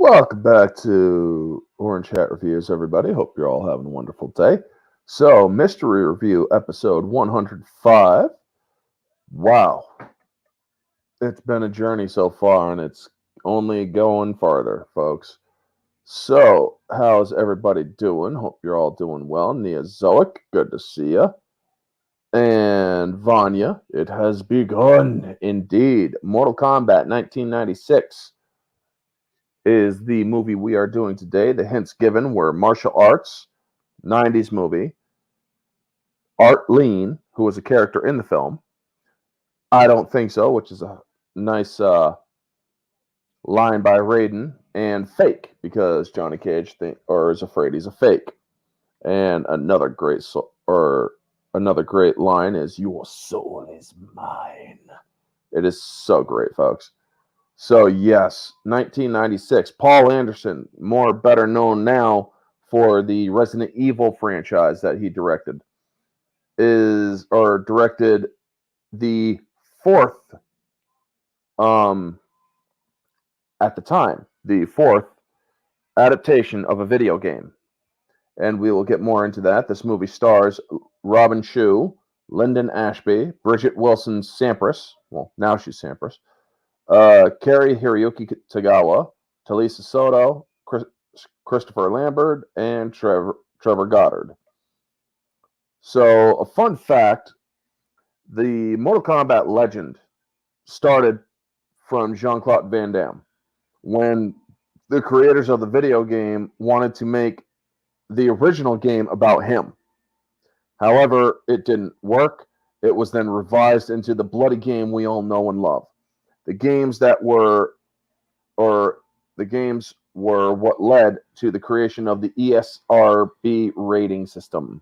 Welcome back to Orange Hat Reviews, everybody. Hope you're all having a wonderful day. So, Mystery Review episode 105. Wow, it's been a journey so far, and it's only going farther, folks. So, how's everybody doing? Hope you're all doing well. Neozoic, good to see you. And Vanya, it has begun indeed. Mortal Kombat 1996 is the movie we are doing today. The hints given were martial arts, 90s movie, Art Lean, who was a character in the film. I don't think so, which is a nice line by Raiden, and fake because Johnny Cage is afraid he's a fake. And another great line is "Your soul is mine." It is so great, folks. So yes, 1996. Paul Anderson, more better known now for the Resident Evil franchise that he directed, directed the fourth, at the time, the fourth adaptation of a video game, and we will get more into that. This movie stars Robin Shou, Lyndon Ashby, Bridget Wilson Sampras. Well, now she's Sampras. Cary Hiroyuki Tagawa, Talisa Soto, Christopher Lambert, and Trevor Goddard. So, a fun fact, the Mortal Kombat legend started from Jean-Claude Van Damme when the creators of the video game wanted to make the original game about him. However, it didn't work. It was then revised into the bloody game we all know and love. The games were what led to the creation of the ESRB rating system.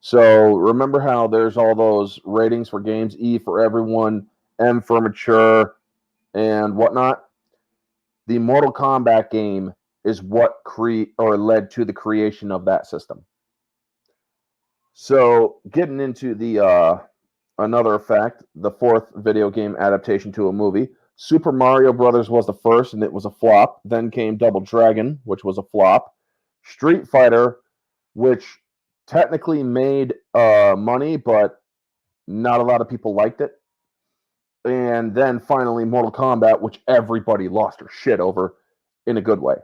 So remember how there's all those ratings for games: E for everyone, M for mature, and whatnot. The Mortal Kombat game is what led to the creation of that system. So getting into the another fact, the fourth video game adaptation to a movie. Super Mario Brothers was the first, and it was a flop. Then came Double Dragon, which was a flop. Street Fighter, which technically made money, but not a lot of people liked it. And then finally Mortal Kombat, which everybody lost their shit over in a good way.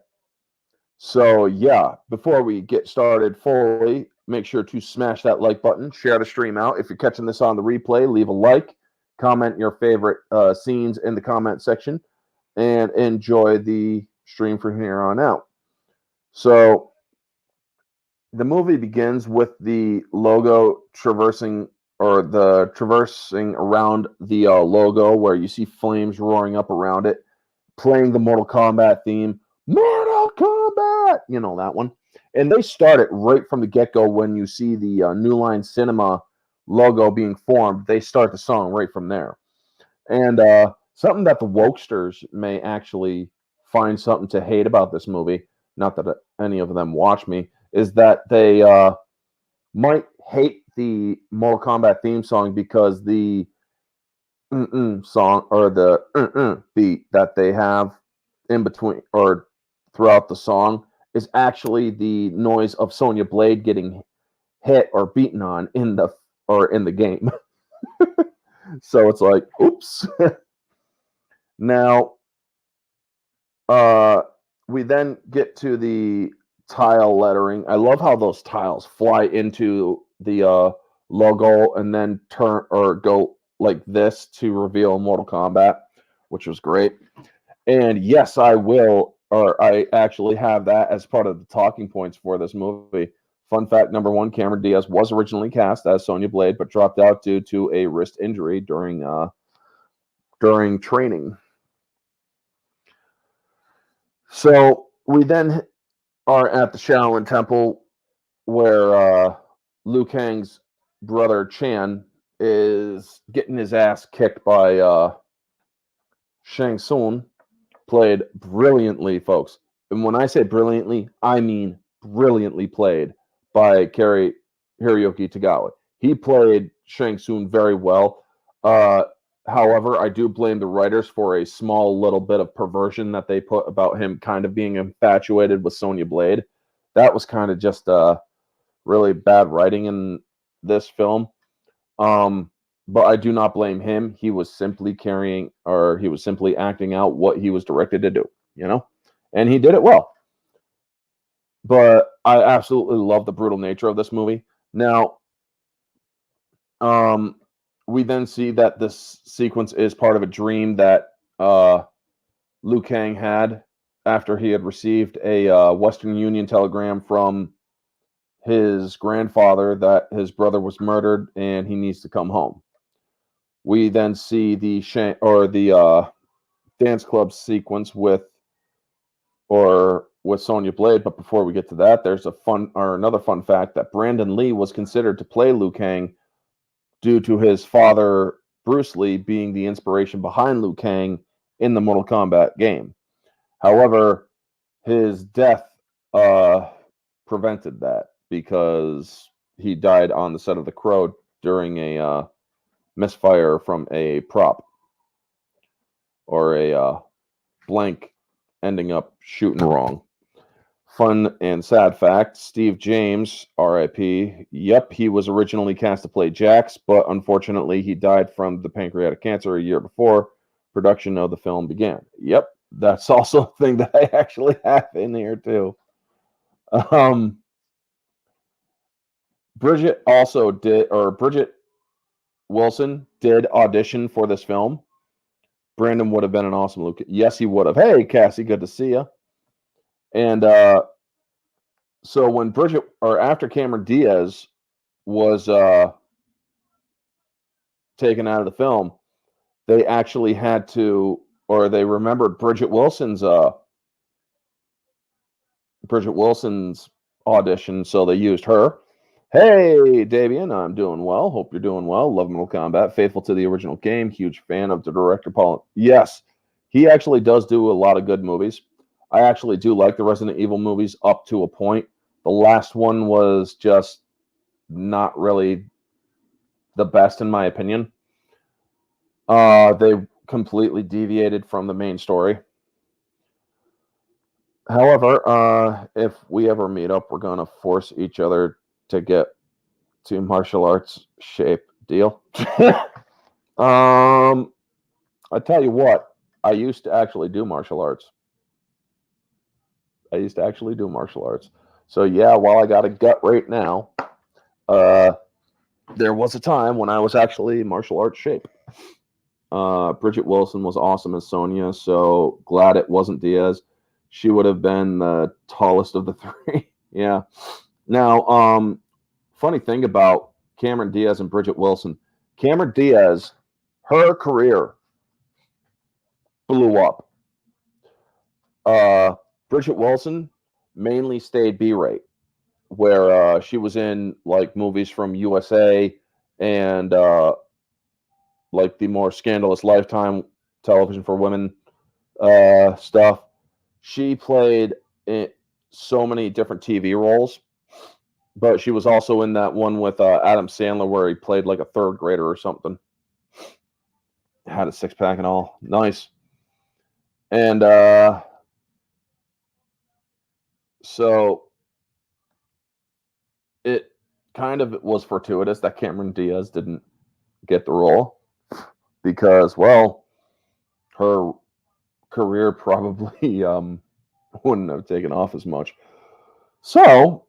So yeah, before we get started fully, make sure to smash that like button, share the stream out. If you're catching this on the replay, leave a like, comment your favorite scenes in the comment section, and enjoy the stream from here on out. So the movie begins with the logo traversing around the logo, where you see flames roaring up around it, playing the Mortal Kombat theme. Mortal Kombat! You know that one. And they start it right from the get-go when you see the New Line Cinema logo being formed. They start the song right from there. And something that the wokesters may actually find something to hate about this movie, not that any of them watch me, is that they might hate the Mortal Kombat theme song because the song or the beat that they have in between or throughout the song is actually the noise of Sonya Blade getting hit or beaten on in the game. So it's like, oops. Now, we then get to the tile lettering. I love how those tiles fly into the logo and then turn or go like this to reveal Mortal Kombat, which was great. And yes, I actually have that as part of the talking points for this movie. Fun fact number one, Cameron Diaz was originally cast as Sonya Blade, but dropped out due to a wrist injury during training. So we then are at the Shaolin Temple, where Liu Kang's brother Chan is getting his ass kicked by Shang Tsung, played brilliantly, folks. And when I say brilliantly, I mean brilliantly played by Cary Hiroyuki Tagawa. He played Shang Tsung very well. However, I do blame the writers for a small little bit of perversion that they put about him kind of being infatuated with Sonya Blade. That was kind of just really bad writing in this film. But I do not blame him. He was simply he was simply acting out what he was directed to do, and he did it well. But I absolutely love the brutal nature of this movie. Now, we then see that this sequence is part of a dream that Liu Kang had after he had received a Western Union telegram from his grandfather that his brother was murdered and he needs to come home. We then see the dance club sequence with Sonya Blade, but before we get to that, there's another fun fact that Brandon Lee was considered to play Liu Kang due to his father Bruce Lee being the inspiration behind Liu Kang in the Mortal Kombat game. However, his death prevented that because he died on the set of The Crow during a misfire from a prop or a blank ending up shooting wrong. Fun and sad fact, Steve James, R.I.P. Yep, he was originally cast to play Jax, but unfortunately he died from the pancreatic cancer a year before production of the film began. Yep, that's also a thing that I actually have in here too. Bridget Wilson did audition for this film. Brandon would have been an awesome Luke. Yes, he would have. Hey, Cassie, good to see you. And so when after Cameron Diaz was taken out of the film, they actually they remembered Bridget Wilson's audition, so they used her. Hey, Davian, I'm doing well. Hope you're doing well. Love Mortal Kombat. Faithful to the original game. Huge fan of the director, Paul. Yes, he actually does do a lot of good movies. I actually do like the Resident Evil movies up to a point. The last one was just not really the best, in my opinion. They completely deviated from the main story. However, if we ever meet up, we're going to force each other to get to martial arts shape. Deal? I tell you what, I used to actually do martial arts. So yeah, while I got a gut right now, there was a time when I was actually martial arts shape. Bridget Wilson was awesome as Sonya, so glad it wasn't Diaz. She would have been the tallest of the three. Yeah. Now, funny thing about Cameron Diaz and Bridget Wilson. Cameron Diaz, her career blew up. Bridget Wilson mainly stayed B-rate, where she was in like movies from USA and like the more scandalous Lifetime television for women stuff. She played in so many different TV roles, but she was also in that one with Adam Sandler where he played like a third grader or something. Had a six-pack and all. Nice. And so it kind of was fortuitous that Cameron Diaz didn't get the role because, well, her career probably wouldn't have taken off as much. So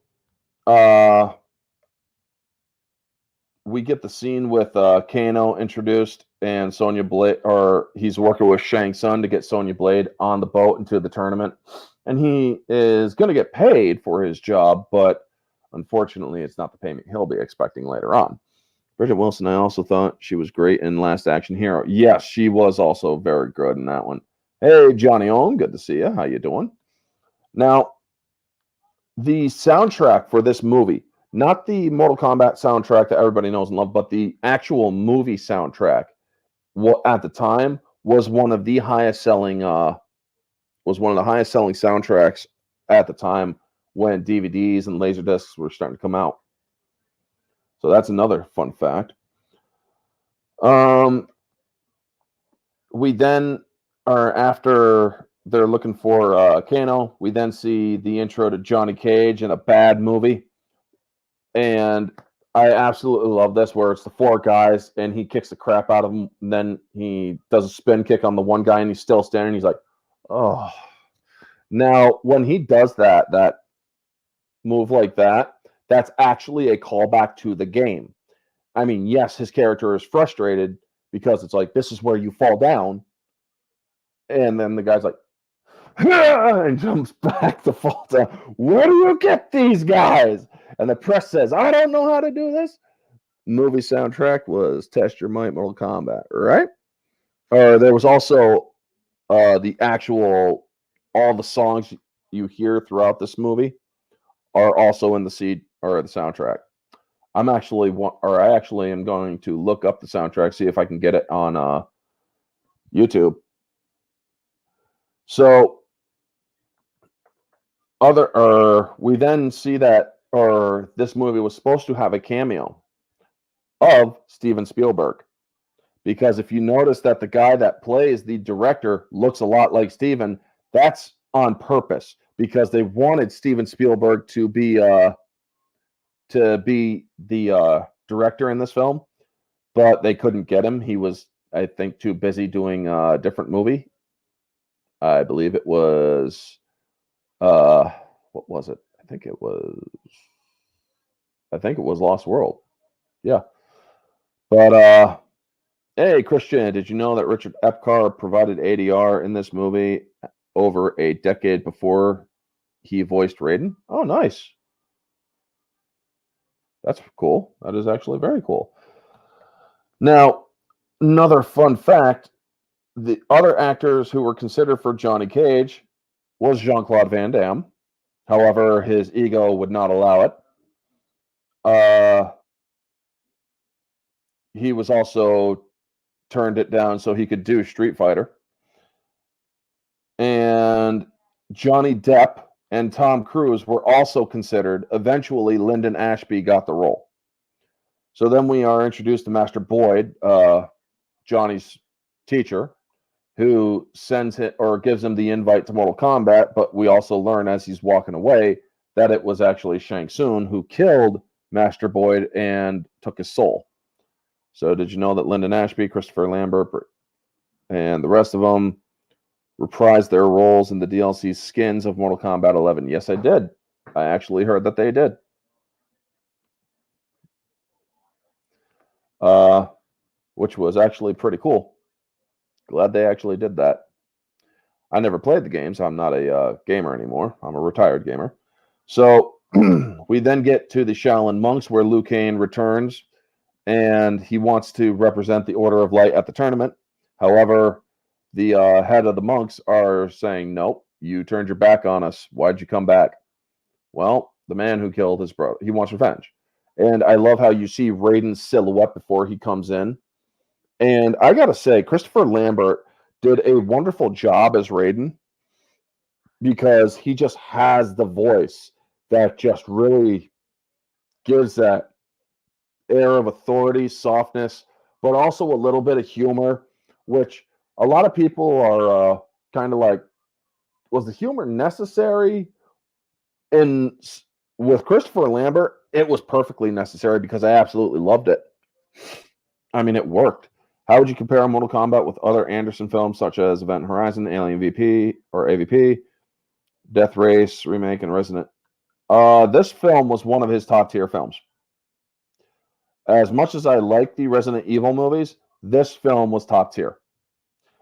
we get the scene with Kano introduced and Sonya Blade, or he's working with Shang Tsung to get Sonya Blade on the boat into the tournament. And he is going to get paid for his job, but unfortunately, it's not the payment he'll be expecting later on. Bridget Wilson, I also thought she was great in Last Action Hero. Yes, she was also very good in that one. Hey, Johnny Ohm, good to see you. How you doing? Now, the soundtrack for this movie, not the Mortal Kombat soundtrack that everybody knows and loves, but the actual movie soundtrack, at the time was one of the highest selling soundtracks at the time when DVDs and Laserdiscs were starting to come out. So that's another fun fact. we then are after they're looking for Kano. We then see the intro to Johnny Cage in a bad movie, and I absolutely love this, where it's the four guys and he kicks the crap out of them. And then he does a spin kick on the one guy and he's still standing. He's like, oh. Now, when he does that move like that, that's actually a callback to the game. I mean, yes, his character is frustrated because it's like, this is where you fall down. And then the guy's like, and jumps back to fall down. Where do you get these guys? And the press says, I don't know how to do this. Movie soundtrack was Test Your Might Mortal Kombat, right? There was also the actual, all the songs you hear throughout this movie are also in the soundtrack. I actually am going to look up the soundtrack, see if I can get it on YouTube. So we then see that this movie was supposed to have a cameo of Steven Spielberg, because if you notice that the guy that plays the director looks a lot like Steven, that's on purpose, because they wanted Steven Spielberg to be the director in this film, but they couldn't get him. He was, I think, too busy doing a different movie. I believe it was what was it? I think it was Lost World. Yeah. But hey, Christian, did you know that Richard Epcar provided ADR in this movie over a decade before he voiced Raiden? Oh, nice. That's cool. That is actually very cool. Now, another fun fact, the other actors who were considered for Johnny Cage was Jean-Claude Van Damme. However, his ego would not allow it. He was also turned it down so he could do Street Fighter. And Johnny Depp and Tom Cruise were also considered. Eventually, Lyndon Ashby got the role. So then we are introduced to Master Boyd, Johnny's teacher, who sends it or gives him the invite to Mortal Kombat. But we also learn as he's walking away that it was actually Shang Tsung who killed Master Boyd and took his soul. So did you know that Lyndon Ashby, Christopher Lambert, and the rest of them reprised their roles in the DLC skins of Mortal Kombat 11? Yes, I did. I actually heard that they did. Which was actually pretty cool. Glad they actually did that. I never played the games. I'm not a gamer anymore. I'm a retired gamer. So we then get to the Shaolin Monks, where Liu Kang returns, and he wants to represent the Order of Light at the tournament. However, the head of the monks are saying, nope, you turned your back on us. Why'd you come back? Well, the man who killed his brother, he wants revenge. And I love how you see Raiden's silhouette before he comes in. And I got to say, Christopher Lambert did a wonderful job as Raiden, because he just has the voice that just really gives that air of authority, softness, but also a little bit of humor, which a lot of people are kind of like, was the humor necessary? And with Christopher Lambert, it was perfectly necessary, because I absolutely loved it. I mean, it worked. How would you compare Mortal Kombat with other Anderson films such as Event Horizon, Alien VP or AVP, Death Race remake, and Resident? This film was one of his top tier films. As much as I like the Resident Evil movies, this film was top tier.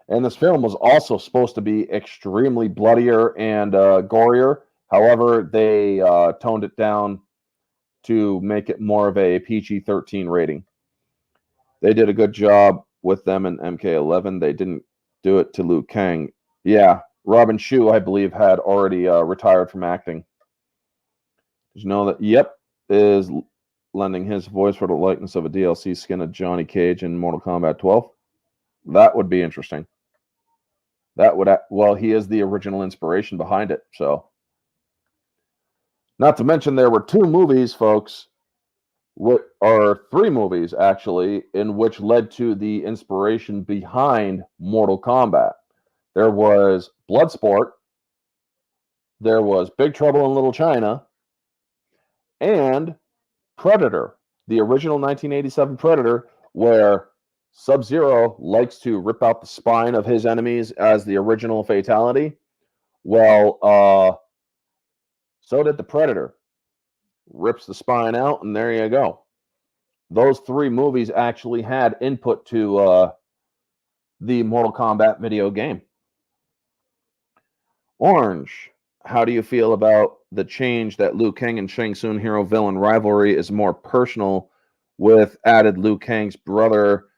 And this film was also supposed to be extremely bloodier and gorier. However, they toned it down to make it more of a PG-13 rating. They did a good job with them in MK11. They didn't do it to Liu Kang. Yeah, Robin Shou, I believe, had already retired from acting. Did you know that? Yep, is lending his voice for the likeness of a DLC skin of Johnny Cage in Mortal Kombat 12. That would be interesting. That would, well, he is the original inspiration behind it. So, not to mention, there were two movies, folks, what are 3 movies actually, in which led to the inspiration behind Mortal Kombat. There was Bloodsport, there was Big Trouble in Little China, and Predator, the original 1987 Predator, where Sub-Zero likes to rip out the spine of his enemies as the original fatality. Well, so did the Predator. Rips the spine out, and there you go. Those 3 movies actually had input to the Mortal Kombat video game. Orange, how do you feel about the change that Liu Kang and Shang Tsung hero-villain rivalry is more personal, with added Liu Kang's brother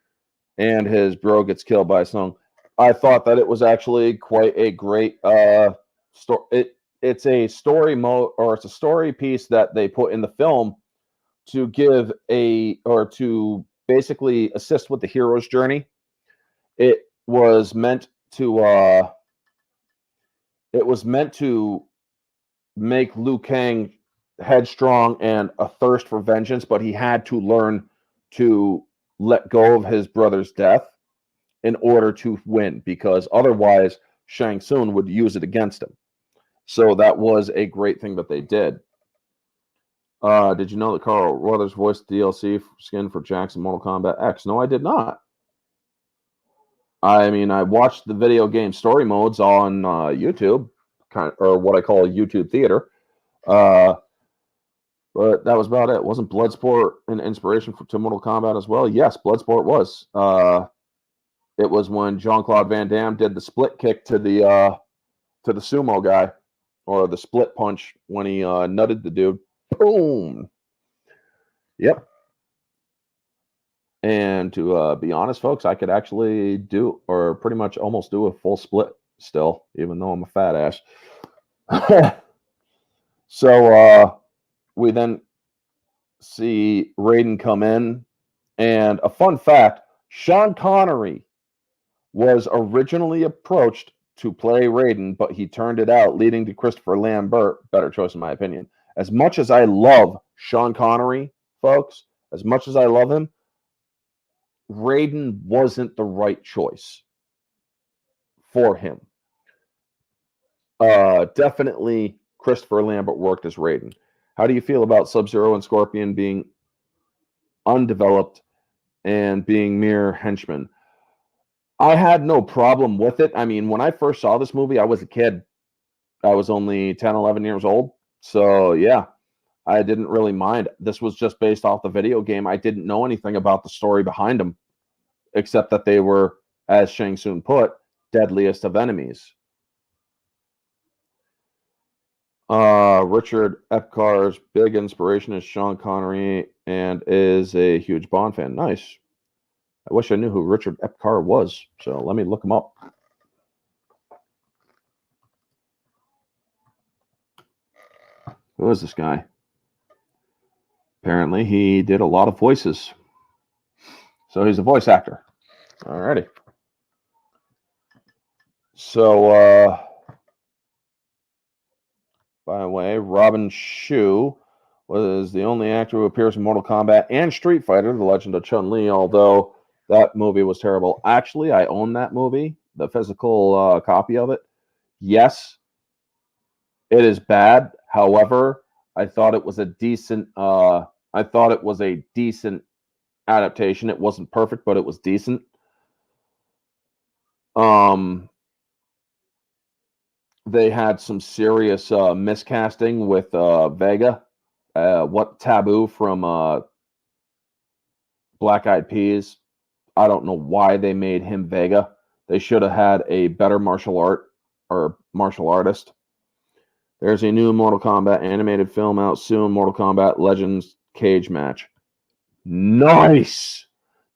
and his bro gets killed by Sung? I thought that it was actually quite a great story. It's a story mode, or it's a story piece that they put in the film to give to basically assist with the hero's journey. It was meant to make Liu Kang headstrong and a thirst for vengeance, but he had to learn to let go of his brother's death in order to win, because otherwise Shang Tsung would use it against him. So that was a great thing that they did. Did you know that Carl Weathers voiced DLC skin for Jackson Mortal Kombat X? No, I did not. I mean, I watched the video game story modes on YouTube, or what I call YouTube theater. But that was about it. Wasn't Bloodsport an inspiration to Mortal Kombat as well? Yes, Bloodsport was. It was when Jean-Claude Van Damme did the split kick to the sumo guy, or the split punch when he nutted the dude. Boom. Yep. And to be honest, folks, I could actually do, or pretty much almost do, a full split still, even though I'm a fat ass. So we then see Raiden come in, and a fun fact, Sean Connery was originally approached to play Raiden, but he turned it out, leading to Christopher Lambert, better choice in my opinion. As much as I love Sean Connery, folks, as much as I love him, Raiden wasn't the right choice for him. Definitely Christopher Lambert worked as Raiden. How do you feel about Sub-Zero and Scorpion being undeveloped and being mere henchmen? I had no problem with it. I mean, when I first saw this movie, I was a kid. I was only 10, 11 years old. So, yeah, I didn't really mind. This was just based off the video game. I didn't know anything about the story behind them, except that they were, as Shang Tsung put, deadliest of enemies. Richard Epcar's big inspiration is Sean Connery and is a huge Bond fan. Nice. I wish I knew who Richard Epcar was, so let me look him up. Who is this guy? Apparently, he did a lot of voices. So he's a voice actor. Alrighty. So, by the way, Robin Shue was the only actor who appears in Mortal Kombat and Street Fighter, The Legend of Chun-Li, although that movie was terrible. Actually, I own that movie, the physical copy of it. Yes, it is bad. However, I thought it was a decent adaptation. It wasn't perfect, but it was decent. They had some serious miscasting with Vega. What Taboo from Black Eyed Peas. I don't know why they made him Vega. They should have had a better martial artist. There's a new Mortal Kombat animated film out soon, Mortal Kombat Legends Cage Match. Nice!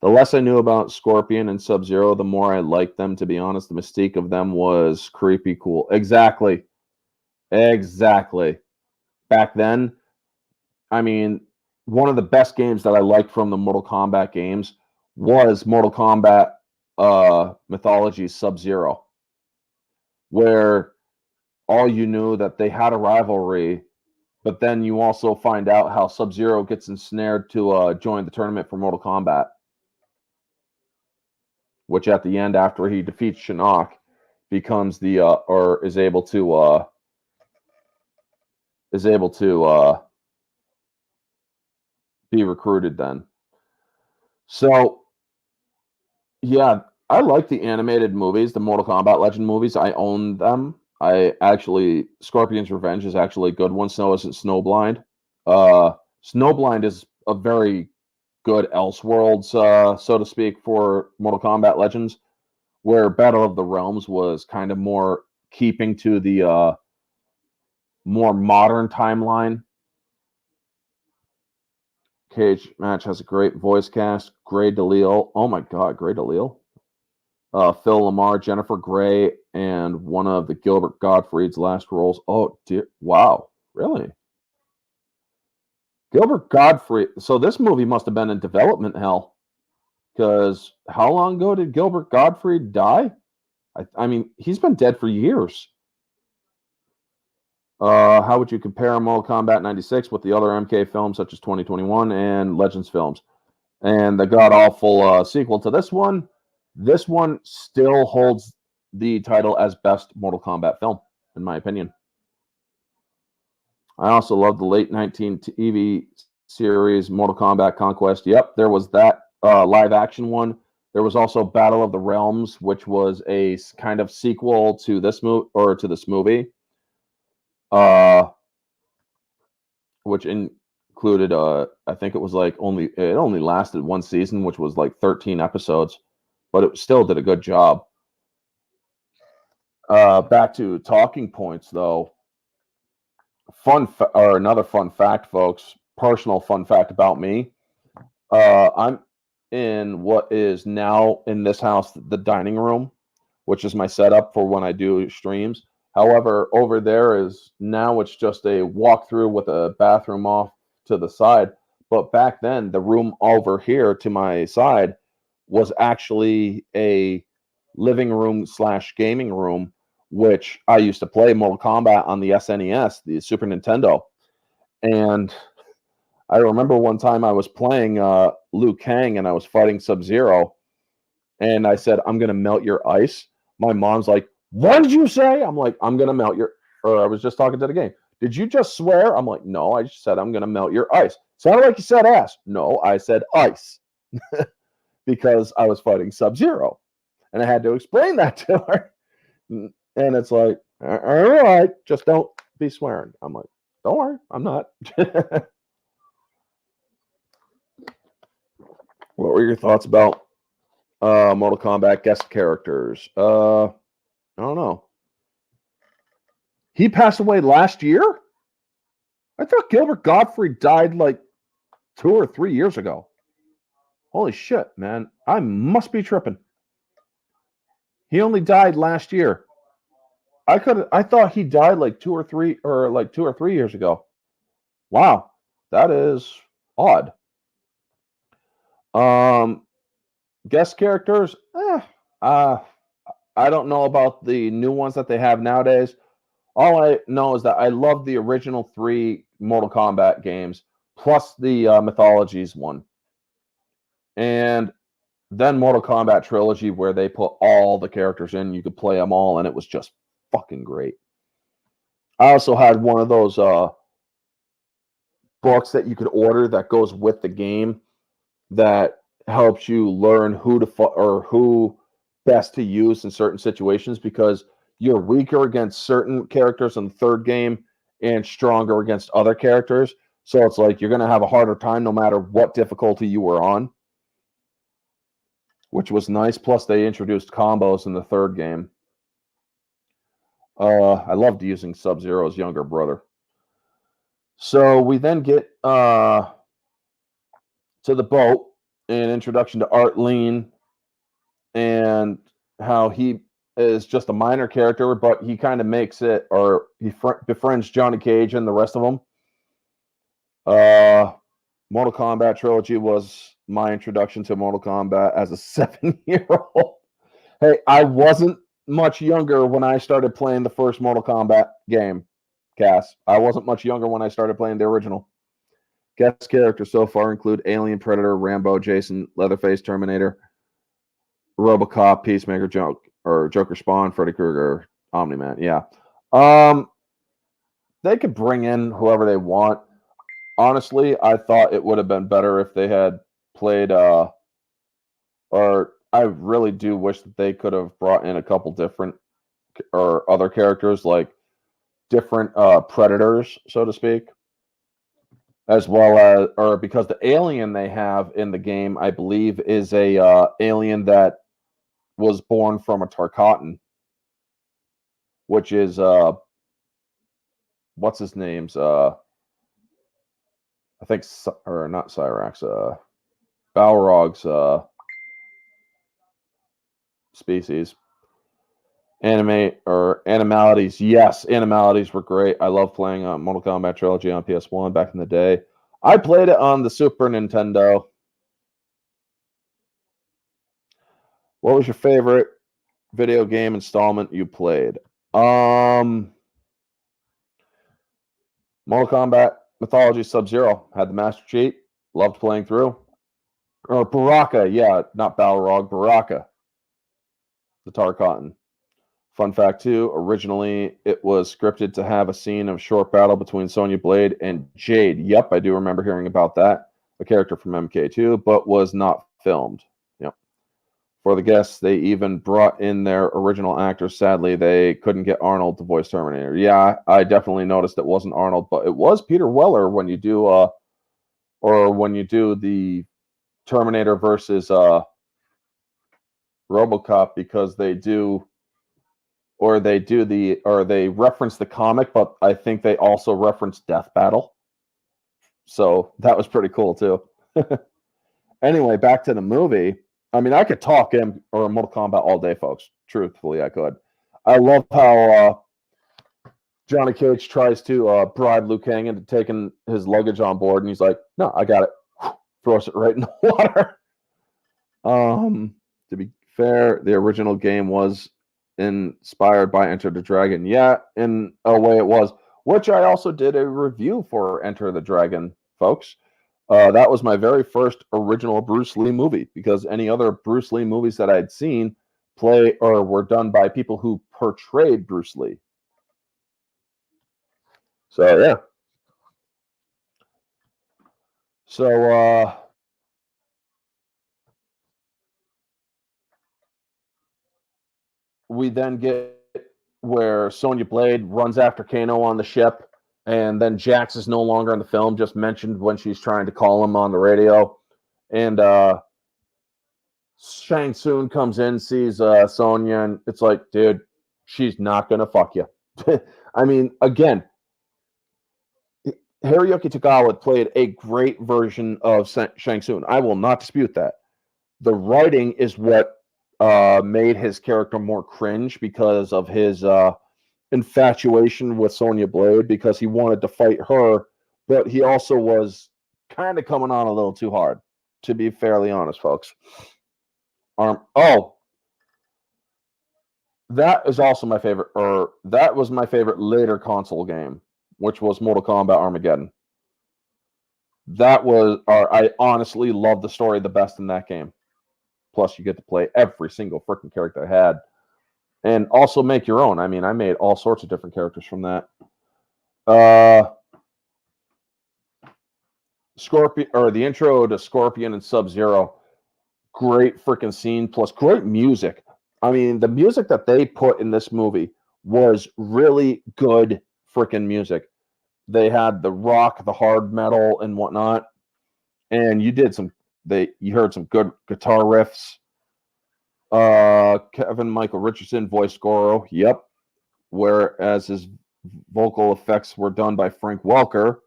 The less I knew about Scorpion and Sub-Zero, the more I liked them, to be honest. The mystique of them was creepy cool. Exactly. Back then, I mean, one of the best games that I liked from the Mortal Kombat games was Mortal Kombat Mythology But then you also find out how Sub-Zero gets ensnared to join the tournament for Mortal Kombat, which at the end, after he defeats Shinnok, becomes the or is able to be recruited then. So yeah, I like the animated movies, the Mortal Kombat Legend movies. I own them. Scorpion's Revenge is actually a good one. So isn't Snowblind. Snowblind is a very good Elseworlds, so to speak, for Mortal Kombat Legends, where Battle of the Realms was kind of more keeping to the more modern timeline. Cage match has a great voice cast. Grey DeLisle. Oh my God, Grey DeLisle. Phil Lamar, Jennifer Grey, and one of the Gilbert Gottfried's last roles. Oh, dear. Wow. Really? Gilbert Gottfried. So this movie must have been in development hell. Because how long ago did Gilbert Gottfried die? I mean, he's been dead for years. How would you compare Mortal Kombat 96 with the other MK films, such as 2021 and Legends films? And the god-awful sequel to this one still holds the title as best Mortal Kombat film, in my opinion. I also love the late 19 TV series Mortal Kombat Conquest. Yep, there was that live action one. There was also Battle of the Realms, which was a kind of sequel to this movie, which included I think it was like it only lasted one season, which was like 13 episodes, but it still did a good job. Back to talking points, though. Another fun fact, folks. Personal fun fact about me. I'm in what is now in this house the dining room, which is my setup for when I do streams. However, over there is now it's just a walkthrough with a bathroom off to the side. But back then, the room over here to my side was actually a living room / gaming room, which I used to play Mortal Kombat on the SNES, the Super Nintendo. And I remember one time I was playing Liu Kang and I was fighting Sub-Zero, and I said, "I'm going to melt your ice." My mom's like, "What did you say?" I'm like, "I'm going to melt your," or I was just talking to the game. "Did you just swear?" I'm like, "No, I just said I'm going to melt your ice." Sounded like you said ass. No, I said ice. Because I was fighting Sub-Zero. And I had to explain that to her. And it's like, all right, just don't be swearing. I'm like, don't worry, I'm not. What were your thoughts about Mortal Kombat guest characters? I don't know. He passed away last year? I thought Gilbert Gottfried died like 2 or 3 years ago. Holy shit, man. I must be tripping. He only died last year. I thought he died like 2 or 3 years ago. Wow. That is odd. Guest characters, I don't know about the new ones that they have nowadays. All I know is that I love the original 3 Mortal Kombat games, plus the Mythologies one. And then Mortal Kombat Trilogy, where they put all the characters in. You could play them all, and it was just fucking great. I also had one of those books that you could order that goes with the game that helps you learn who best to use in certain situations, because you're weaker against certain characters in the third game and stronger against other characters. So it's like you're going to have a harder time no matter what difficulty you were on, which was nice. Plus, they introduced combos in the third game. I loved using Sub-Zero's younger brother. So we then get to the boat, an introduction to Art Lean, and how he is just a minor character, but he kind of makes it, or he befriends Johnny Cage and the rest of them. Mortal Kombat Trilogy was my introduction to Mortal Kombat as a 7-year-old. Hey, I wasn't much younger when I started playing the first Mortal Kombat game. Cass. I wasn't much younger when I started playing the original. Guest characters so far include Alien, Predator, Rambo, Jason, Leatherface, Terminator, RoboCop, Peacemaker, Joker, Spawn, Freddy Krueger, Omni-Man. Yeah. They could bring in whoever they want. Honestly, I thought it would have been better if they had played or I really do wish that they could have brought in a couple different or other characters, like different predators, so to speak, as well as, or because the alien they have in the game, I believe, is a alien that was born from a Tarkatan, which is what's his name's I think, or not Cyrax, Balrog's species. Animalities. Yes, Animalities were great. I love playing Mortal Kombat Trilogy on PS1 back in the day. I played it on the Super Nintendo. What was your favorite video game installment you played? Mortal Kombat Mythology Sub-Zero. Had the Master Chief. Loved playing through. Or Baraka. Yeah, not Balrog. Baraka. The Tarkatan. Fun fact, too, originally it was scripted to have a scene of short battle between Sonya Blade and Jade. Yep, I do remember hearing about that. A character from MK2, but was not filmed. Yep. For the guests, they even brought in their original actors. Sadly, they couldn't get Arnold to voice Terminator. Yeah, I definitely noticed it wasn't Arnold, but it was Peter Weller when you do the Terminator versus RoboCop, because they reference the comic, but I think they also reference Death Battle. So that was pretty cool too. Anyway, back to the movie. I mean, I could talk Mortal Kombat all day, folks. Truthfully, I could. I love how Johnny Cage tries to bribe Liu Kang into taking his luggage on board, and he's like, "No, I got it." Throws it right in the water. To be fair, the original game was inspired by Enter the Dragon. Yeah, in a way it was, which I also did a review for Enter the Dragon, folks. That was my very first original Bruce Lee movie, because any other Bruce Lee movies that I'd seen were done by people who portrayed Bruce Lee. So yeah. So we then get where Sonya Blade runs after Kano on the ship, and then Jax is no longer in the film, just mentioned when she's trying to call him on the radio. And Shang Tsung comes in, sees Sonya, and it's like, dude, she's not going to fuck you. I mean, again, Hiroyuki Tagawa played a great version of Shang Tsung. I will not dispute that. The writing is what made his character more cringe, because of his infatuation with Sonya Blade, because he wanted to fight her, but he also was kind of coming on a little too hard, to be fairly honest, folks. That is also my favorite, or that was my favorite later console game, which was Mortal Kombat Armageddon. I honestly love the story the best in that game. Plus, you get to play every single freaking character I had, and also make your own. I mean, I made all sorts of different characters from that. Scorpion, or the intro to Scorpion and Sub-Zero, great freaking scene, plus great music. I mean, the music that they put in this movie was really good freaking music. They had the rock, the hard metal, and whatnot, and you heard some good guitar riffs. Kevin Michael Richardson voiced Goro. Yep. Whereas his vocal effects were done by Frank Welker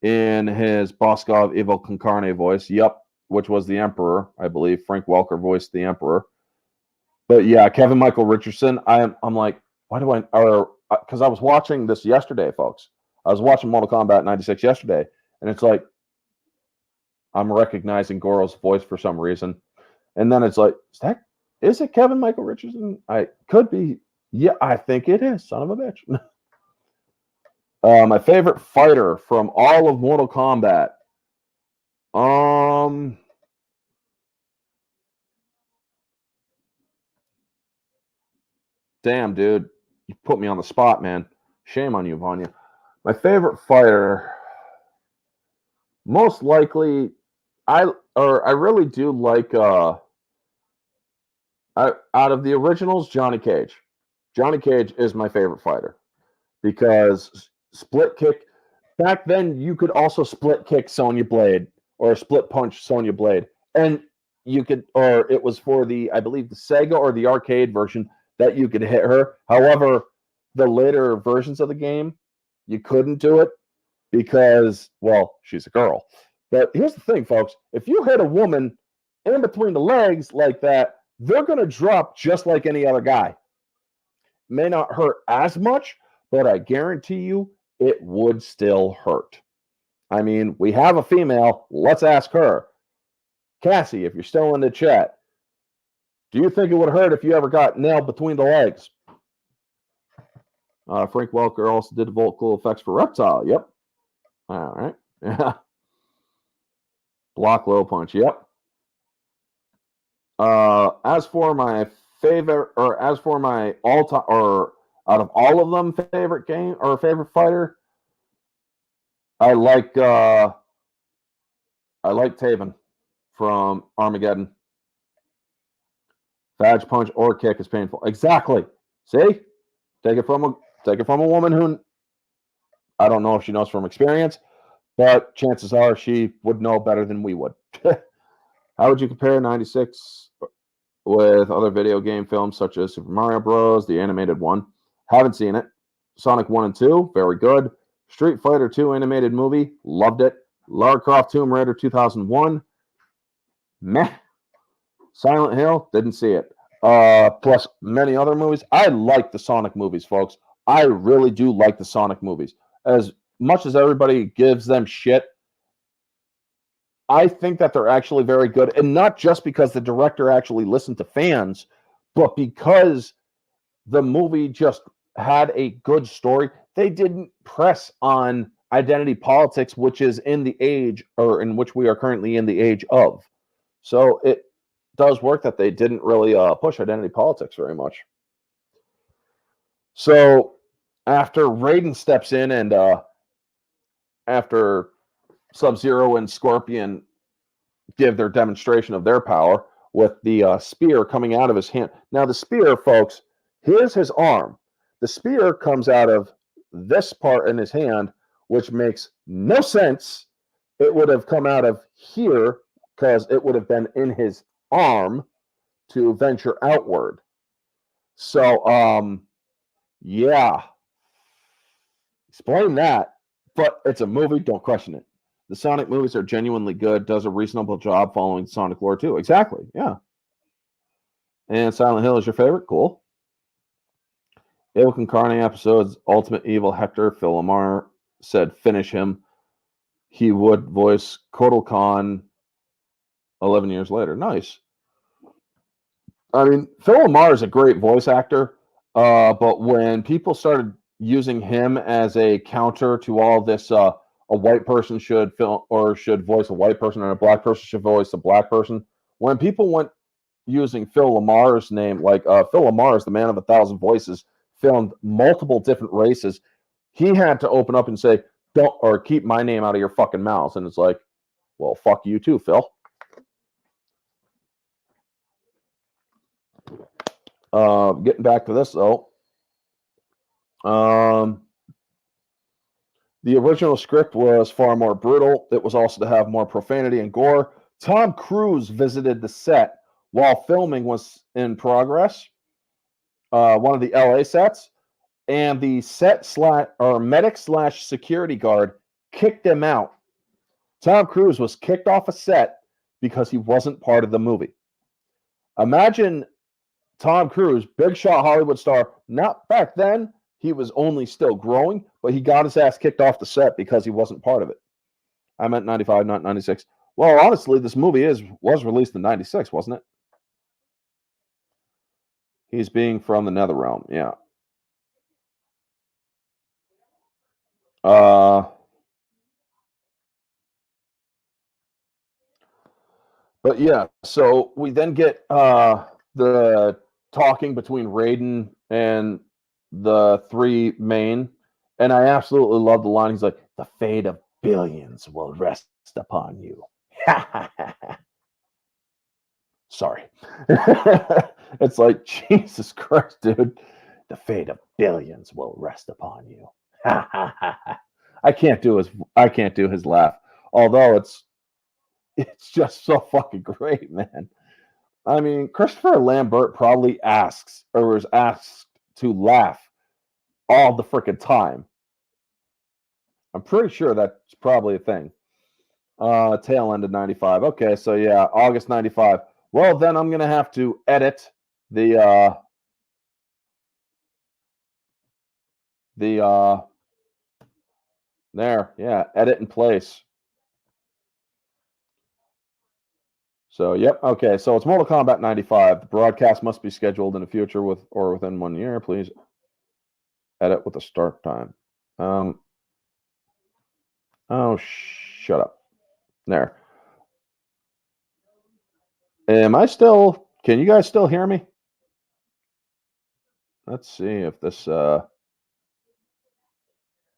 in his Boskov Evil Concarne voice. Yep. Which was the Emperor, I believe. Frank Welker voiced the Emperor. But yeah, Kevin Michael Richardson. I'm like, why do I? Because I was watching this yesterday, folks. I was watching Mortal Kombat 96 yesterday, and it's like, I'm recognizing Goro's voice for some reason, and then it's like, is it Kevin Michael Richardson? I could be. Yeah, I think it is. Son of a bitch. My favorite fighter from all of Mortal Kombat. Damn, dude. You put me on the spot, man. Shame on you, Vanya. My favorite fighter, most likely, I really do like out of the originals, Johnny Cage. Johnny Cage is my favorite fighter because split kick. Back then, you could also split kick Sonya Blade or split punch Sonya Blade, and you could, or it was for the, I believe, the Sega or the arcade version that you could hit her. However, the later versions of the game, you couldn't do it because, well, she's a girl. But here's the thing, folks: if you hit a woman in between the legs like that, they're going to drop just like any other guy. May not hurt as much, but I guarantee you it would still hurt. I mean, we have a female. Let's ask her. Cassie, if you're still in the chat, do you think it would hurt if you ever got nailed between the legs? Frank Welker also did the vocal effects for Reptile. Yep. All right. Yeah. Block low punch. Yep. As for my favorite, or as for my all-time, or out of all of them, favorite game or favorite fighter, I like Taven from Armageddon. Badge punch or kick is painful. Exactly. See, take it from a woman who, I don't know if she knows from experience, but chances are she would know better than we would. How would you compare 96 with other video game films such as Super Mario Bros., the animated one? Haven't seen it. Sonic 1 and 2, very good. Street Fighter 2 animated movie, loved it. Lara Croft Tomb Raider 2001, meh. Silent Hill, didn't see it. Plus many other movies. I like the Sonic movies, folks. I really do like the Sonic movies. As much as everybody gives them shit, I think that they're actually very good. And not just because the director actually listened to fans, but because the movie just had a good story. They didn't press on identity politics, which is in the age, or in which we are currently in the age of. So it does work that they didn't really push identity politics very much. So after Raiden steps in and after Sub-Zero and Scorpion give their demonstration of their power with the spear coming out of his hand. Now the spear, folks, here's his arm. The spear comes out of this part in his hand, which makes no sense. It would have come out of here because it would have been in his arm to venture outward. So, yeah. Explain that. But it's a movie. Don't question it. The Sonic movies are genuinely good. Does a reasonable job following Sonic lore too. Exactly. Yeah. And Silent Hill is your favorite? Cool. Evil Concarne episodes, Ultimate Evil Hector, Phil Lamar said finish him. He would voice Kotal Khan 11 years later. Nice. I mean, Phil Lamar is a great voice actor, but when people started using him as a counter to all this, a white person should voice a white person and a black person should voice a black person. When people went using Phil Lamar's name, like Phil Lamar is the man of 1,000 voices, filmed multiple different races. He had to open up and say, "Don't," or keep my name out of your fucking mouth. And it's like, well, fuck you too, Phil. Getting back to this though. The original script was far more brutal. It was also to have more profanity and gore. Tom Cruise visited the set while filming was in progress. One of the LA sets, and the medic / security guard kicked him out. Tom Cruise was kicked off a set because he wasn't part of the movie. Imagine Tom Cruise, big shot Hollywood star. Not back then. He was only still growing, but he got his ass kicked off the set because he wasn't part of it. I meant 95, not 96. Well, honestly, this movie was released in 96, wasn't it? He's being from the Netherrealm, yeah. But yeah, so we then get the talking between Raiden and the three main, and I absolutely love the line. He's like, "The fate of billions will rest upon you." Sorry. It's like, Jesus Christ, dude. The fate of billions will rest upon you. I can't do his laugh. Although it's just so fucking great, man. I mean, Christopher Lambert probably asks or was asked to laugh all the freaking time. I'm pretty sure that's probably a thing. Tail end of 95. Okay, so yeah, August 95. Well, then I'm gonna have to edit the there, yeah, edit in place. So, yep, okay, so it's Mortal Kombat 95. The broadcast must be scheduled in the future within 1 year. Please edit with a start time. Oh, shut up. There. Can you guys still hear me? Let's see if this, can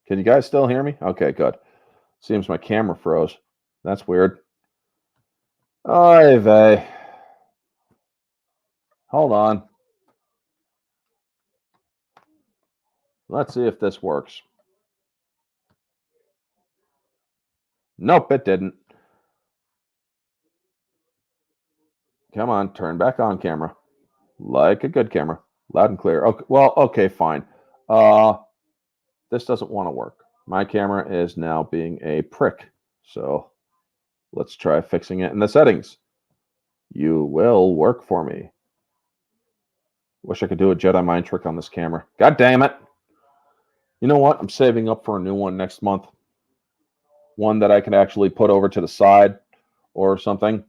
you guys still hear me? Okay, good. Seems my camera froze. That's weird. Oy vey. Hold on. Let's see if this works. Nope, it didn't. Come on, turn back on camera. Like a good camera. Loud and clear. Okay, well, okay, fine. This doesn't want to work. My camera is now being a prick. So let's try fixing it in the settings. You will work for me. Wish I could do a Jedi mind trick on this camera. God damn it. You know what? I'm saving up for a new one next month. One that I can actually put over to the side or something.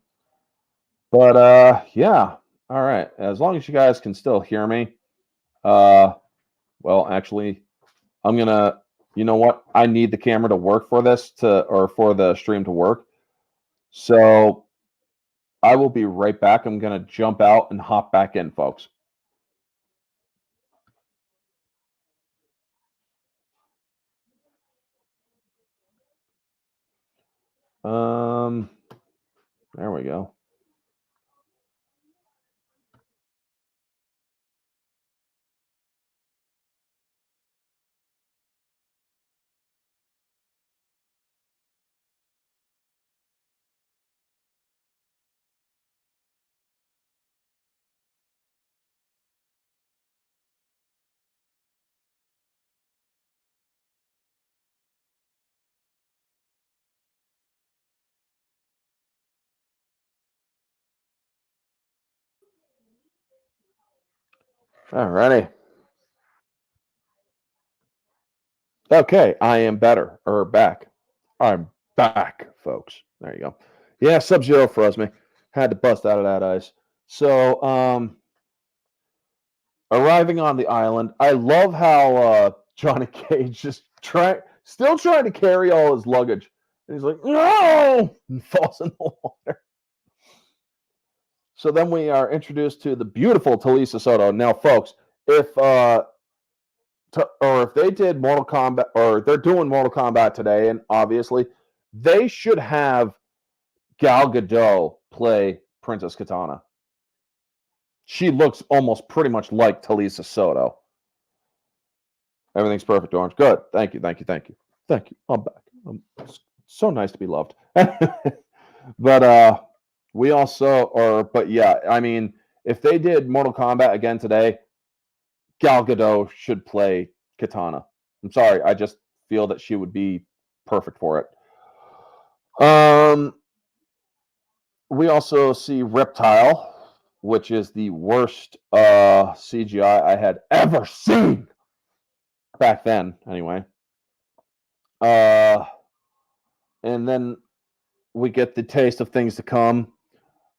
But yeah. All right. As long as you guys can still hear me. Well, actually, I'm gonna, you know what? I need the camera to work for this or for the stream to work. So I will be right back. I'm gonna jump out and hop back in, folks. There we go. Alrighty. Okay, I am better or back. I'm back, folks. There you go. Yeah, Sub-Zero froze me. Had to bust out of that ice. So, arriving on the island, I love how Johnny Cage still trying to carry all his luggage. And he's like, no, and falls in the water. So then we are introduced to the beautiful Talisa Soto. Now, folks, if they did Mortal Kombat, or they're doing Mortal Kombat today, and obviously they should have Gal Gadot play Princess Katana. She looks almost pretty much like Talisa Soto. Everything's perfect, Orange. Good. Thank you. I'm back. It's so nice to be loved. But yeah, I mean, if they did Mortal Kombat again today, Gal Gadot should play Katana. I'm sorry, I just feel that she would be perfect for it. We also see Reptile, which is the worst CGI I had ever seen back then, anyway. And then we get the taste of things to come,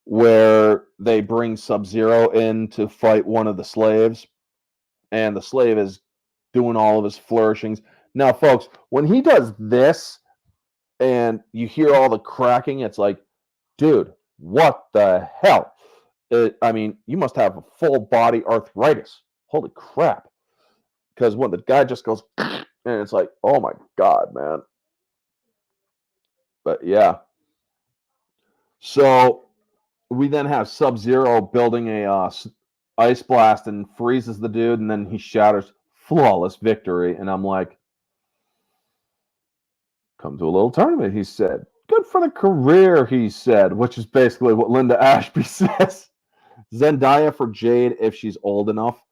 where they bring Sub-Zero in to fight one of the slaves, and the slave is doing all of his flourishings. Now, folks, when he does this and you hear all the cracking, it's like, dude, what the hell? I mean, you must have a full body arthritis. Holy crap. Because when the guy just goes, and it's like, oh my God, man. But yeah. So we then have Sub-Zero building a ice blast and freezes the dude, and then he shatters. Flawless victory. And I'm like, come to a little tournament, he said. Good for the career, he said, which is basically what Linda Ashby says. Zendaya for Jade if she's old enough.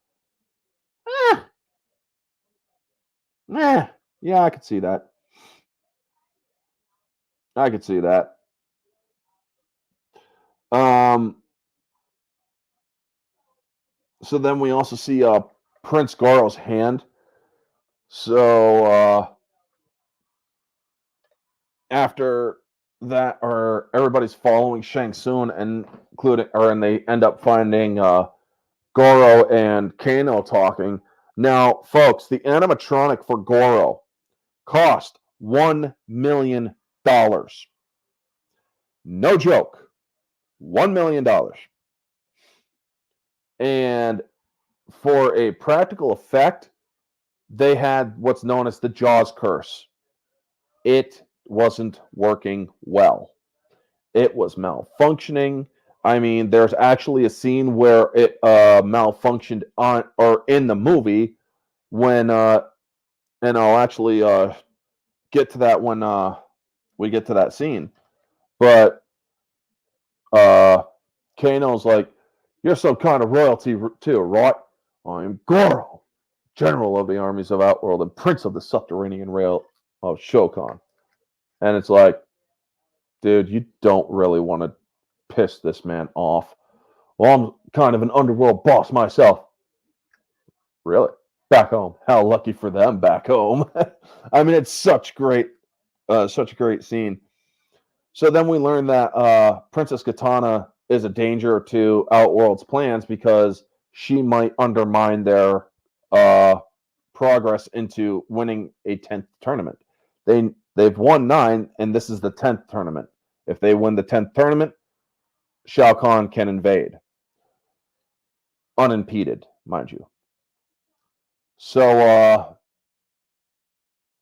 Eh, yeah, I could see that. I could see that. So then we also see Prince Goro's hand. So after that, or everybody's following Shang Tsung, and they end up finding Goro and Kano talking. Now, folks, the animatronic for Goro cost $1 million. No joke. $1 million. And for a practical effect, they had what's known as the Jaws curse. It wasn't working well. It was malfunctioning. I mean, there's actually a scene where it malfunctioned in the movie when and I'll actually get to that when we get to that scene. But Kano's like, you're some kind of royalty too, right? I'm Goro, general of the armies of Outworld and prince of the subterranean rail of Shokan. And it's like, dude, you don't really want to piss this man off. Well, I'm kind of an underworld boss myself. Really? Back home. How lucky for them back home. I mean, it's such a great scene. So then we learn that Princess Katana is a danger to Outworld's plans because she might undermine their progress into winning a 10th tournament. They've won 9, and this is the 10th tournament. If they win the 10th tournament, Shao Kahn can invade. Unimpeded, mind you. So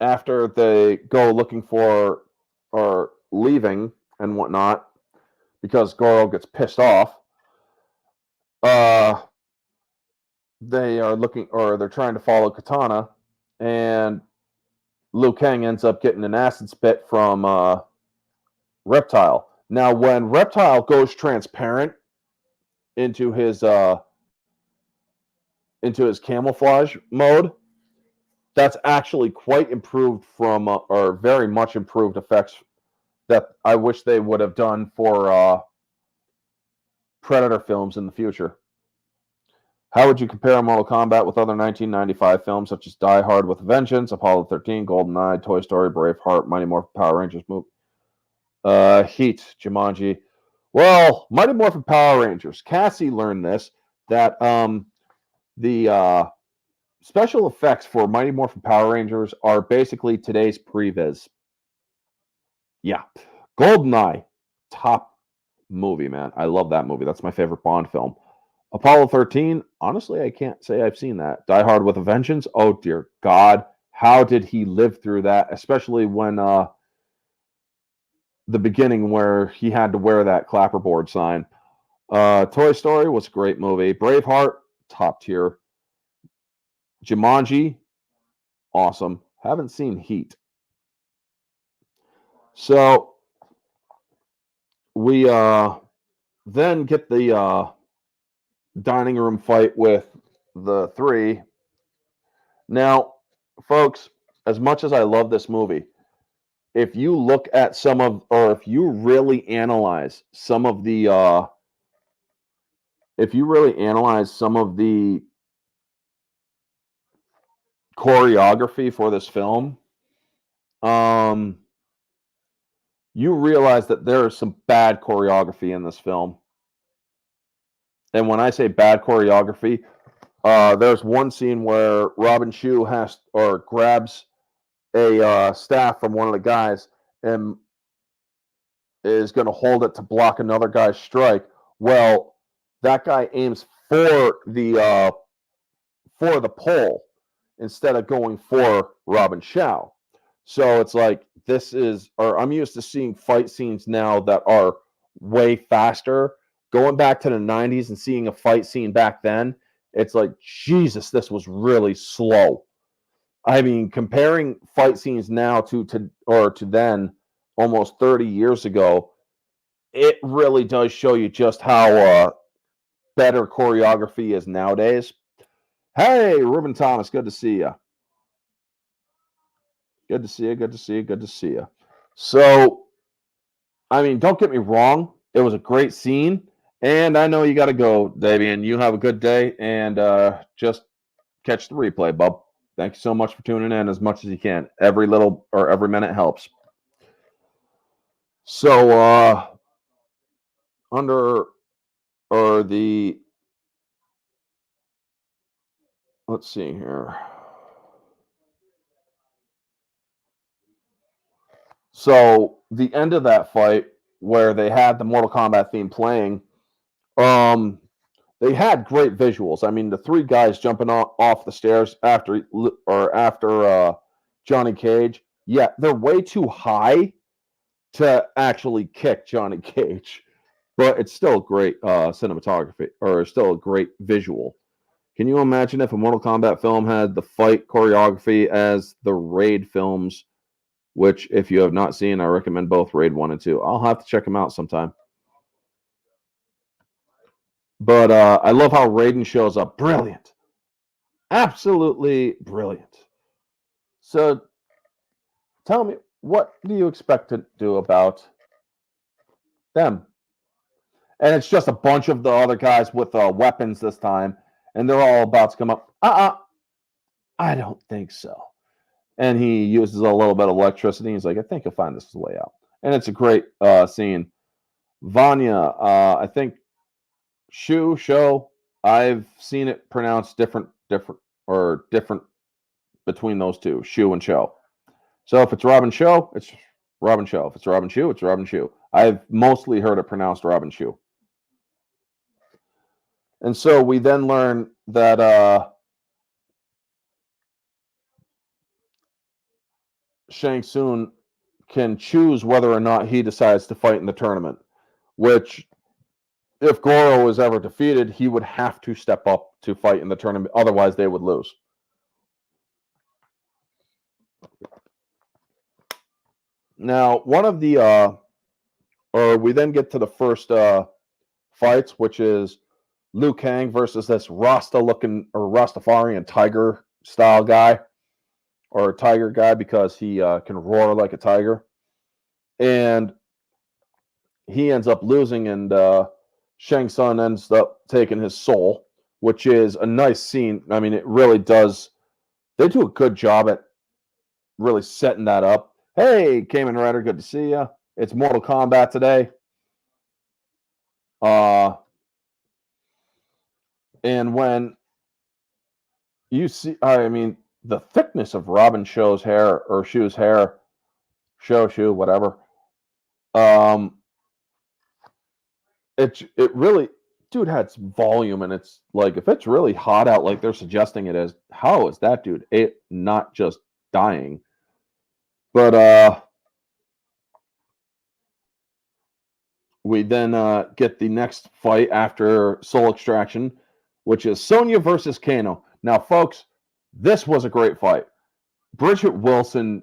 after they go looking for or leaving and whatnot, because Goro gets pissed off, they are looking, or they're trying to follow Katana, and Liu Kang ends up getting an acid spit from Reptile. Now, when Reptile goes transparent into his camouflage mode, that's actually quite improved from, or very much improved effects that I wish they would have done for Predator films in the future. How would you compare Mortal Kombat with other 1995 films such as Die Hard with Vengeance, Apollo 13, GoldenEye, Toy Story, Braveheart, Mighty Morphin Power Rangers movie? Heat, Jumanji. Well, Mighty Morphin Power Rangers. Cassie learned this, that the special effects for Mighty Morphin Power Rangers are basically today's previs. Yeah. GoldenEye, top movie, man. I love that movie. That's my favorite Bond film. Apollo 13, honestly, I can't say I've seen that. Die Hard with a Vengeance, oh dear God. How did he live through that? Especially when the beginning where he had to wear that clapperboard sign. Toy Story was a great movie. Braveheart, top tier. Jumanji, awesome. Haven't seen Heat. So we then get the dining room fight with the 3. Now, folks, as much as I love this movie, if you look at if you really analyze some of the choreography for this film, you realize that there is some bad choreography in this film. And when I say bad choreography, there's one scene where Robin Shou grabs a staff from one of the guys and is going to hold it to block another guy's strike. Well, that guy aims for the pole instead of going for Robin Shao. So it's like I'm used to seeing fight scenes now that are way faster. Going back to the 90s and seeing a fight scene back then, it's like, Jesus, this was really slow. I mean, comparing fight scenes now to then, almost 30 years ago, it really does show you just how better choreography is nowadays. Hey, Ruben Thomas, good to see you. Good to see you. Good to see you. Good to see you. So, I mean, don't get me wrong. It was a great scene. And I know you got to go, Davian. You have a good day. And just catch the replay, bub. Thank you so much for tuning in as much as you can. Every little or every minute helps. So, let's see here. So the end of that fight where they had the Mortal Kombat theme playing, they had great visuals. I mean, the three guys jumping off the stairs after Johnny Cage. Yeah, they're way too high to actually kick Johnny Cage, but it's still great cinematography, or still a great visual. Can you imagine if a Mortal Kombat film had the fight choreography as the Raid films? Which, if you have not seen, I recommend both Raid 1 and 2. I'll have to check them out sometime. But I love how Raiden shows up. Brilliant. Absolutely brilliant. So, tell me, what do you expect to do about them? And it's just a bunch of the other guys with weapons this time, and they're all about to come up. I don't think so. And he uses a little bit of electricity. He's like, I think you'll find this way out. And it's a great scene. Vanya, I think Show. I've seen it pronounced different between those two, Shu and Show. So if it's Robin Show, it's Robin Show. If it's Robin Shu, it's Robin Shu. I've mostly heard it pronounced Robin Shu. And so we then learn that Shang Tsung can choose whether or not he decides to fight in the tournament, which, if Goro is ever defeated, he would have to step up to fight in the tournament. Otherwise, they would lose. Now, one of the, we then get to the first fights, which is Liu Kang versus this Rasta-looking or Rastafarian tiger-style guy, or a tiger guy, because he can roar like a tiger. And he ends up losing, and Shang Tsung ends up taking his soul, which is a nice scene. I mean, it really does. They do a good job at really setting that up. Hey, Kamen Rider, good to see you. It's Mortal Kombat today. And when you see, I mean, the thickness of Robin Show's hair, or Shu's hair, Shu, whatever. It really, dude, had some volume, and it's like, if it's really hot out, like they're suggesting it is, how is that dude not just dying? But we then get the next fight after Soul Extraction, which is Sonya versus Kano. Now, folks, this was a great fight. Bridget Wilson,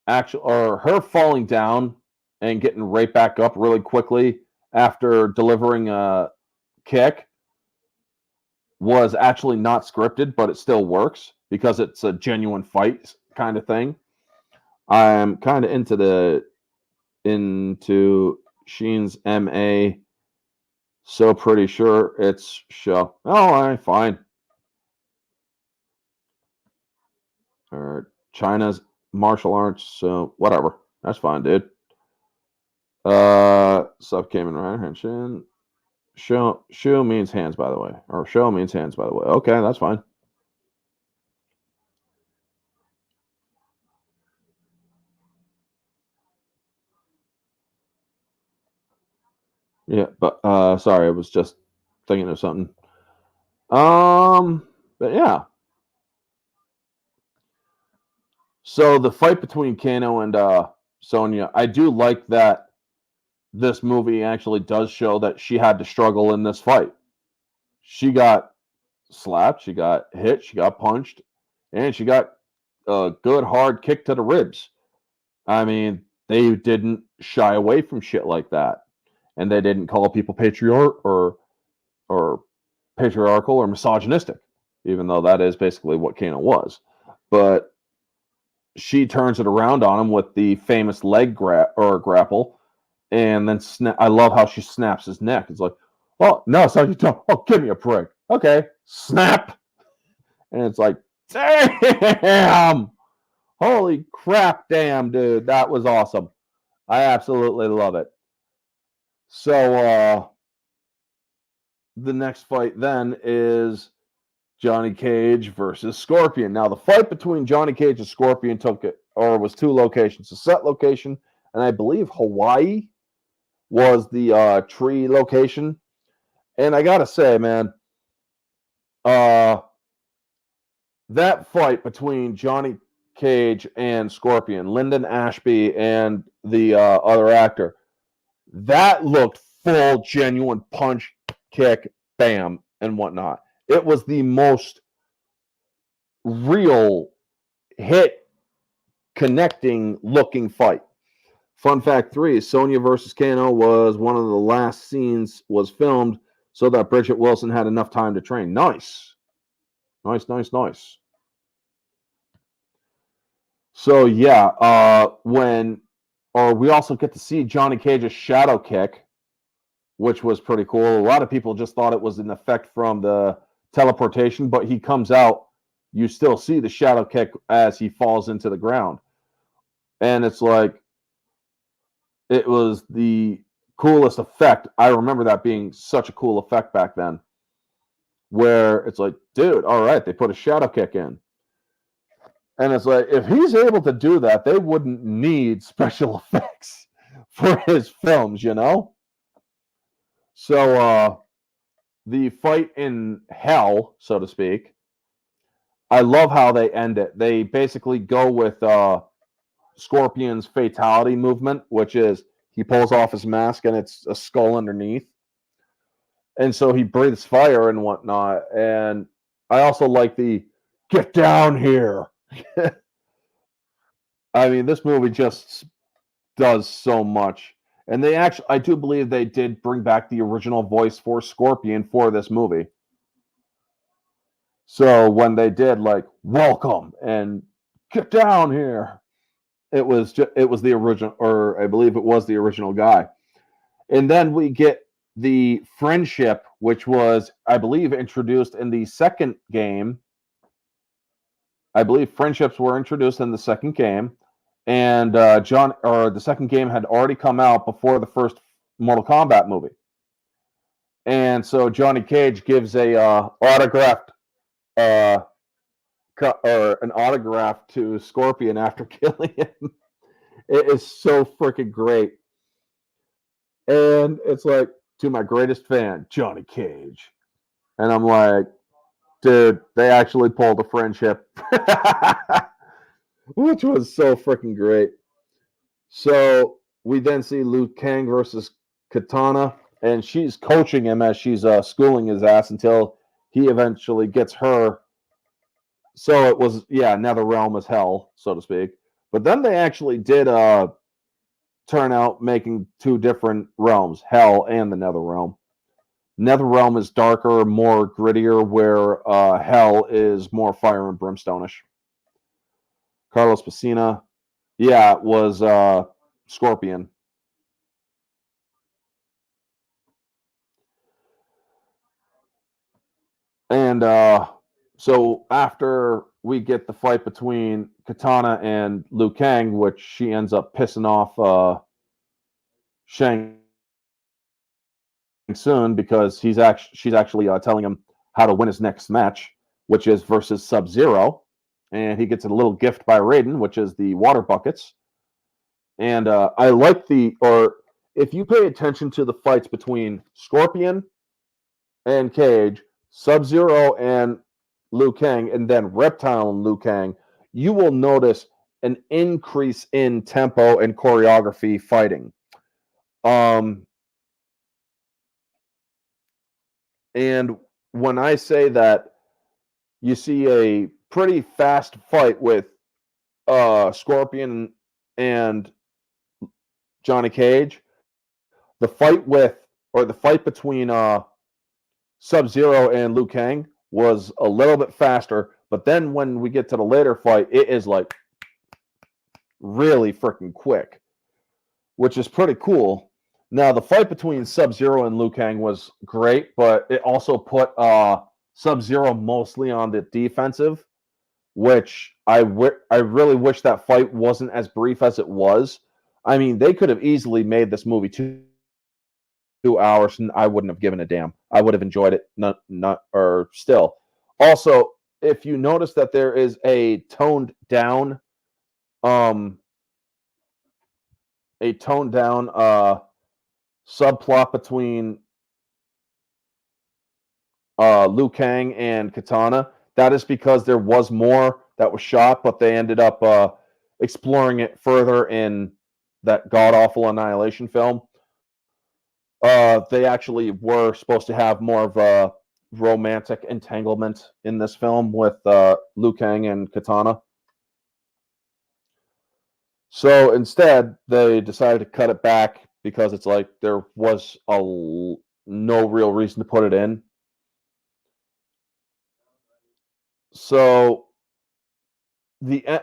her falling down and getting right back up really quickly after delivering a kick was actually not scripted, but it still works because it's a genuine fight kind of thing. I'm kind of into Sheen's MA, so pretty sure it's Show. Oh, all right, fine. Or China's martial arts, so whatever. That's fine, dude. Sub Kamen Rider Henshin. Shu means hands, by the way. Or show means hands, by the way. Okay, that's fine. Yeah, but sorry, I was just thinking of something. But yeah. So the fight between Kano and Sonya, I do like that this movie actually does show that she had to struggle in this fight. She got slapped, she got hit, she got punched, and she got a good hard kick to the ribs. I mean, they didn't shy away from shit like that, and they didn't call people or patriarchal or misogynistic, even though that is basically what Kano was. But she turns it around on him with the famous leg grapple, and then I love how she snaps his neck. It's like, oh no, so you don't. Oh, give me a break. Okay, snap, and it's like, damn, holy crap, damn, dude, that was awesome. I absolutely love it. So the next fight then is Johnny Cage versus Scorpion. Now the fight between Johnny Cage and Scorpion was two locations, a set location, and I believe Hawaii was the tree location. And I gotta say, man, uh, that fight between Johnny Cage and Scorpion, Lyndon Ashby and the other actor, that looked full, genuine punch, kick, bam, and whatnot. It was the most real hit connecting looking fight. Fun fact 3, Sonya versus Kano was one of the last scenes was filmed so that Bridget Wilson had enough time to train. Nice. Nice. So yeah, we also get to see Johnny Cage's shadow kick, which was pretty cool. A lot of people just thought it was an effect from the teleportation, but he comes out, you still see the shadow kick as he falls into the ground. And it's like, it was the coolest effect. I remember that being such a cool effect back then, where it's like, dude, all right, they put a shadow kick in. And it's like, if he's able to do that, they wouldn't need special effects for his films, you know? So the fight in hell, so to speak, I love how they end it. They basically go with Scorpion's fatality movement, which is he pulls off his mask and it's a skull underneath. And so he breathes fire and whatnot. And I also like the get down here. I mean, this movie just does so much. And they actually, I do believe they did bring back the original voice for Scorpion for this movie. So when they did like welcome and get down here, it was the original, or I believe it was the original guy. And then we get the friendship, which was, I believe, introduced in the second game. I believe friendships were introduced in the second game, and the second game had already come out before the first Mortal Kombat movie. And so Johnny Cage gives a autographed uh, or an autograph to Scorpion after killing him. It is so freaking great. And it's like, to my greatest fan, Johnny Cage. And I'm like, dude, they actually pulled a friendship, which was so freaking great. So we then see Liu Kang versus Katana, and she's coaching him as she's schooling his ass until he eventually gets her. So it was, yeah, Nether Realm is hell, so to speak. But then they actually did turn out making two different realms, hell and the Nether Realm. Nether Realm is darker, more grittier, where hell is more fire and brimstone-ish. Carlos Pacina, yeah, it was Scorpion. And so after we get the fight between Katana and Liu Kang, which she ends up pissing off Shang Tsung because she's actually telling him how to win his next match, which is versus Sub-Zero. And he gets a little gift by Raiden, which is the water buckets. And I like if you pay attention to the fights between Scorpion and Cage, Sub-Zero and Liu Kang, and then Reptile and Liu Kang, you will notice an increase in tempo and choreography fighting. And when I say that you see a pretty fast fight with Scorpion and Johnny Cage, the fight between Sub-Zero and Liu Kang was a little bit faster, but then when we get to the later fight, it is like really freaking quick, which is pretty cool. Now, the fight between Sub-Zero and Liu Kang was great, but it also put Sub-Zero mostly on the defensive, which I really wish that fight wasn't as brief as it was. I mean, they could have easily made this movie 2 hours, and I wouldn't have given a damn. I would have enjoyed it, or still. Also, if you notice that there is a toned down subplot between Liu Kang and Katana, that is because there was more that was shot, but they ended up exploring it further in that god-awful Annihilation film. They actually were supposed to have more of a romantic entanglement in this film with Liu Kang and Katana. So instead, they decided to cut it back because it's like there was no real reason to put it in. So a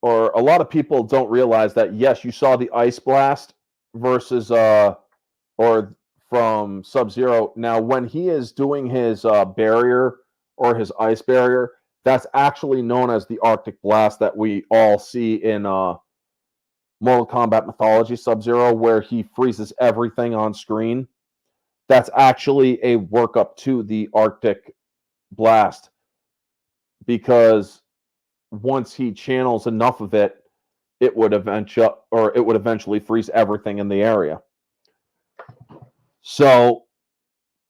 lot of people don't realize that, yes, you saw the ice blast versus from Sub-Zero. Now, when he is doing his barrier or his ice barrier, that's actually known as the Arctic Blast that we all see in Mortal Kombat Mythology Sub-Zero, where he freezes everything on screen. That's actually a workup to the Arctic Blast, because once he channels enough of it, it would eventually freeze everything in the area. So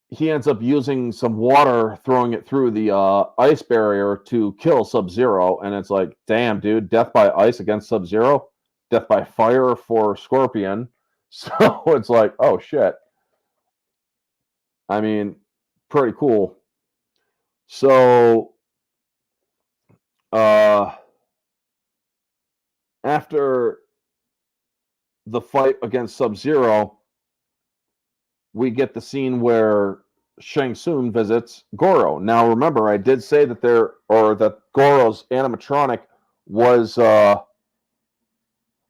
he ends up using some water, throwing it through the ice barrier to kill Sub-Zero, and it's like, damn, dude, death by ice against Sub-Zero, death by fire for Scorpion. So it's like, oh shit. I mean, pretty cool. So after the fight against Sub-Zero, we get the scene where Shang Tsung visits Goro. Now, remember, I did say that that Goro's animatronic was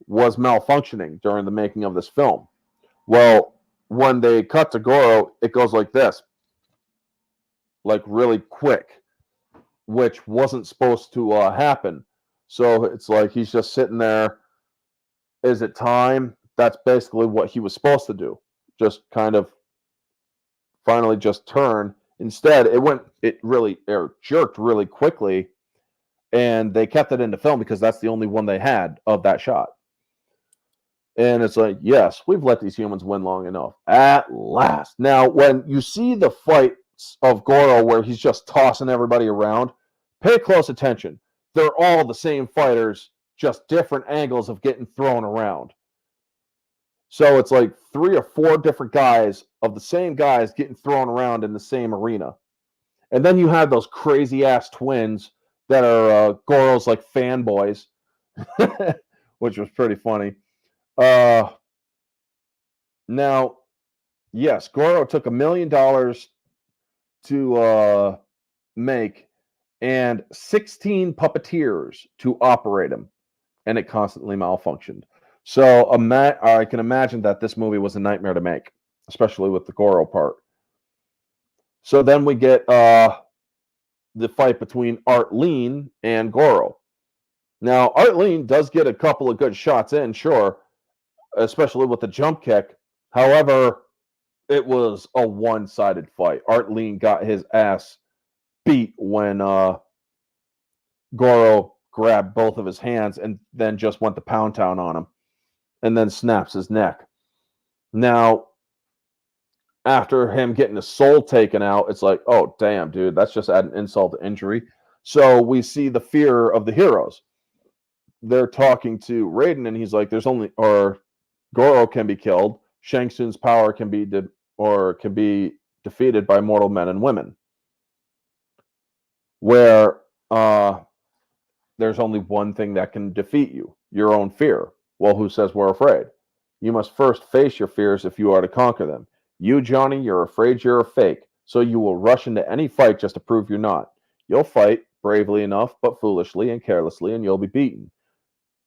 malfunctioning during the making of this film. Well, when they cut to Goro, it goes like this, like really quick, which wasn't supposed to happen. So it's like he's just sitting there. Is it time? That's basically what he was supposed to do. Just kind of finally just turn. Instead, it jerked really quickly, and they kept it in the film because that's the only one they had of that shot. And it's like, yes, we've let these humans win long enough. At last. Now, when you see the fights of Goro where he's just tossing everybody around, pay close attention. They're all the same fighters, just different angles of getting thrown around. So it's like 3 or 4 different guys of the same guys getting thrown around in the same arena. And then you have those crazy-ass twins that are Goro's like fanboys, which was pretty funny. Now, yes, Goro took $1 million to make and 16 puppeteers to operate him, and it constantly malfunctioned. So I can imagine that this movie was a nightmare to make, especially with the Goro part. So then we get the fight between Art Lean and Goro. Now, Art Lean does get a couple of good shots in, sure, especially with the jump kick. However, it was a one-sided fight. Art Lean got his ass beat when Goro grabbed both of his hands and then just went to pound town on him. and then snaps his neck. Now, after him getting his soul taken out, it's like, oh, damn, dude, that's just adding insult to injury. So we see the fear of the heroes. They're talking to Raiden, and he's like, or Goro can be killed. Shang Tsung's power can be defeated by mortal men and women. Where there's only one thing that can defeat you, your own fear. Well, who says we're afraid? You must first face your fears if you are to conquer them. You, Johnny, you're afraid you're a fake, so you will rush into any fight just to prove you're not. You'll fight bravely enough, but foolishly and carelessly, and you'll be beaten.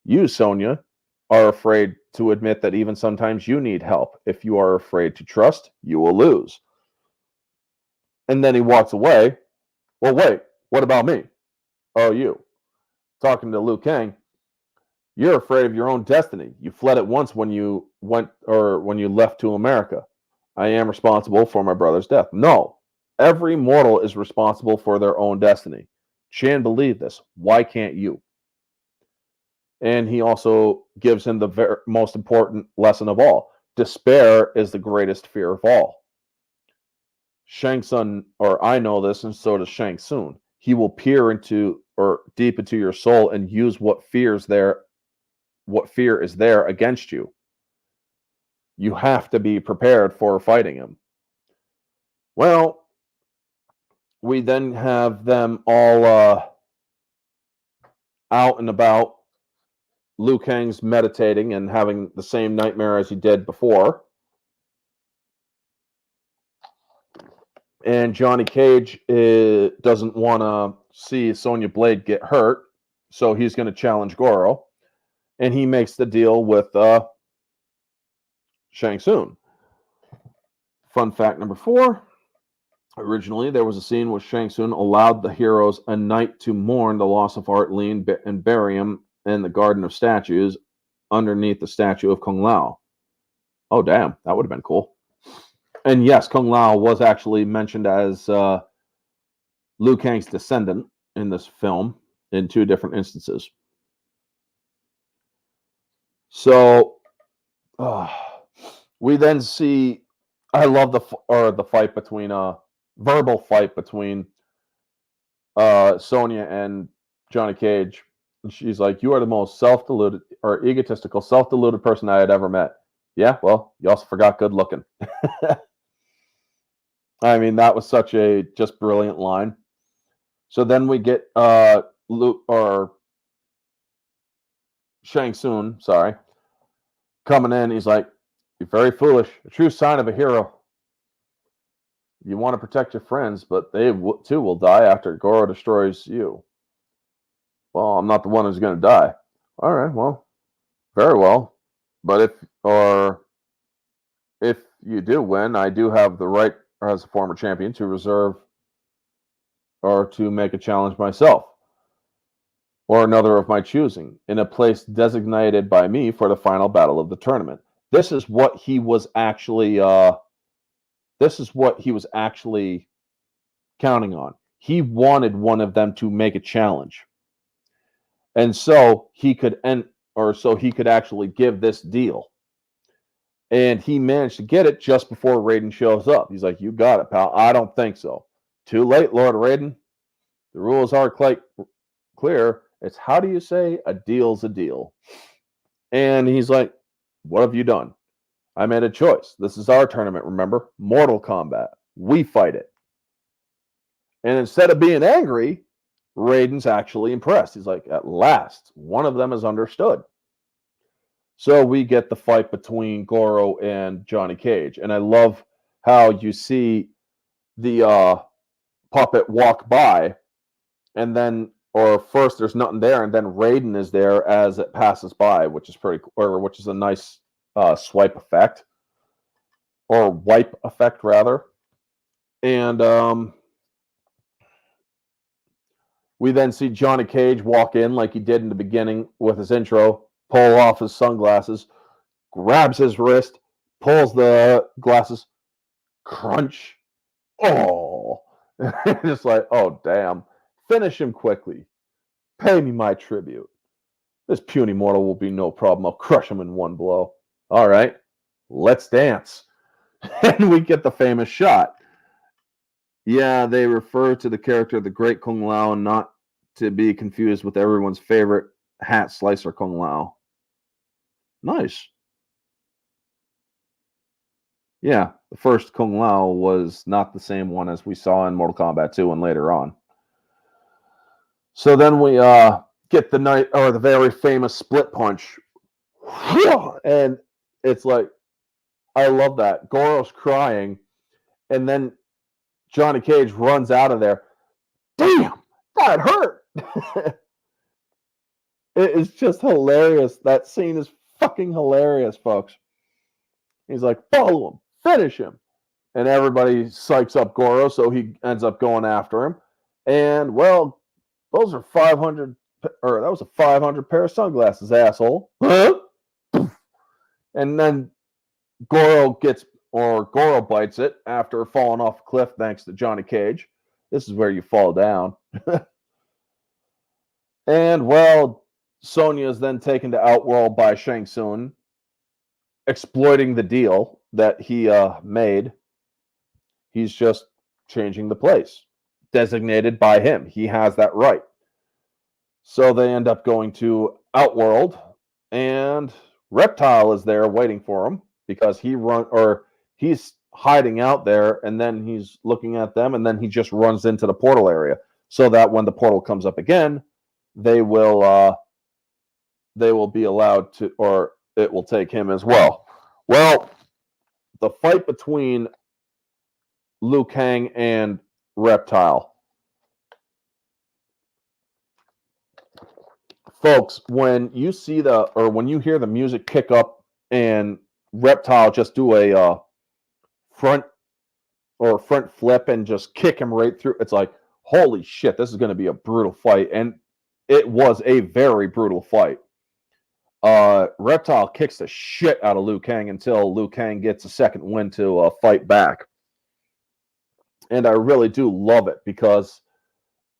You, Sonya, are afraid to admit that even sometimes you need help. If you are afraid to trust, you will lose. And then he walks away. Well, wait, what about me? Oh, you. Talking to Liu Kang, you're afraid of your own destiny. You fled at once when you left to America. I am responsible for my brother's death. No, every mortal is responsible for their own destiny. Chan believed this. Why can't you? And he also gives him the most important lesson of all. Despair is the greatest fear of all. Shang Tsung, or I know this, and so does Shang Tsung. He will peer into or deep into your soul and use what fear is there against you. You have to be prepared for fighting him. Well, we then have them all out and about. Liu Kang's meditating and having the same nightmare as he did before. And Johnny Cage doesn't want to see Sonya Blade get hurt, so he's going to challenge Goro. And he makes the deal with Shang Tsung. Fun fact number 4. Originally, there was a scene where Shang Tsung allowed the heroes a night to mourn the loss of Art Lin and bury him in the Garden of Statues underneath the statue of Kung Lao. Oh, damn. That would have been cool. And yes, Kung Lao was actually mentioned as Liu Kang's descendant in this film in 2 different instances. So we then see, I love the fight between verbal fight between Sonya and Johnny Cage. And she's like, you are the most self-deluded or egotistical, self-deluded person I had ever met. Yeah, well, you also forgot good looking. I mean, that was such a just brilliant line. So then we get Shang Tsung, coming in. He's like, you're very foolish. A true sign of a hero. You want to protect your friends, but they too will die after Goro destroys you. Well, I'm not the one who's going to die. All right, well, very well. But if you do win, I do have the right, as a former champion, to reserve or to make a challenge myself or another of my choosing in a place designated by me for the final battle of the tournament. This is what he was actually counting on. He wanted one of them to make a challenge. And so he could actually give this deal. And he managed to get it just before Raiden shows up. He's like, you got it, pal. I don't think so. Too late, Lord Raiden. The rules are quite clear. It's how do you say a deal's a deal? And he's like, what have you done? I made a choice. This is our tournament, remember? Mortal Kombat. We fight it. And instead of being angry, Raiden's actually impressed. He's like, at last, one of them is understood. So we get the fight between Goro and Johnny Cage. And I love how you see the puppet walk by, and then, or first there's nothing there, and then Raiden is there as it passes by, which is which is a nice swipe effect, or wipe effect rather. And we then see Johnny Cage walk in like he did in the beginning with his intro, pull off his sunglasses, grabs his wrist, pulls the glasses, crunch. Oh, just like, oh, damn. Finish him quickly. Pay me my tribute. This puny mortal will be no problem. I'll crush him in one blow. All right, let's dance. And we get the famous shot. Yeah, they refer to the character of the Great Kung Lao, not to be confused with everyone's favorite hat slicer Kung Lao. Nice. Yeah, the first Kung Lao was not the same one as we saw in Mortal Kombat 2 and later on. So then we get the very famous split punch. And it's like, I love that. Goro's crying, and then Johnny Cage runs out of there. Damn, that hurt. It is just hilarious. That scene is fucking hilarious, folks. He's like, follow him, finish him. And everybody psychs up Goro, so he ends up going after him. And, well, those are 500, or that was a 500 pair of sunglasses, asshole. Huh? And then Goro bites it after falling off a cliff thanks to Johnny Cage. This is where you fall down. And, well, Sonya is then taken to Outworld by Shang Tsung, exploiting the deal that he made. He's just changing the place, designated by him. He has that right. So they end up going to Outworld, and Reptile is there waiting for him because he's hiding out there, and then he's looking at them, and then he just runs into the portal area so that when the portal comes up again, they will be allowed to, or it will take him as well. Well, the fight between Liu Kang and Reptile. Folks, when you hear the music kick up and Reptile just do a front flip and just kick him right through, it's like, holy shit, this is going to be a brutal fight. And it was a very brutal fight. Reptile kicks the shit out of Liu Kang until Liu Kang gets a second win to fight back. And I really do love it because,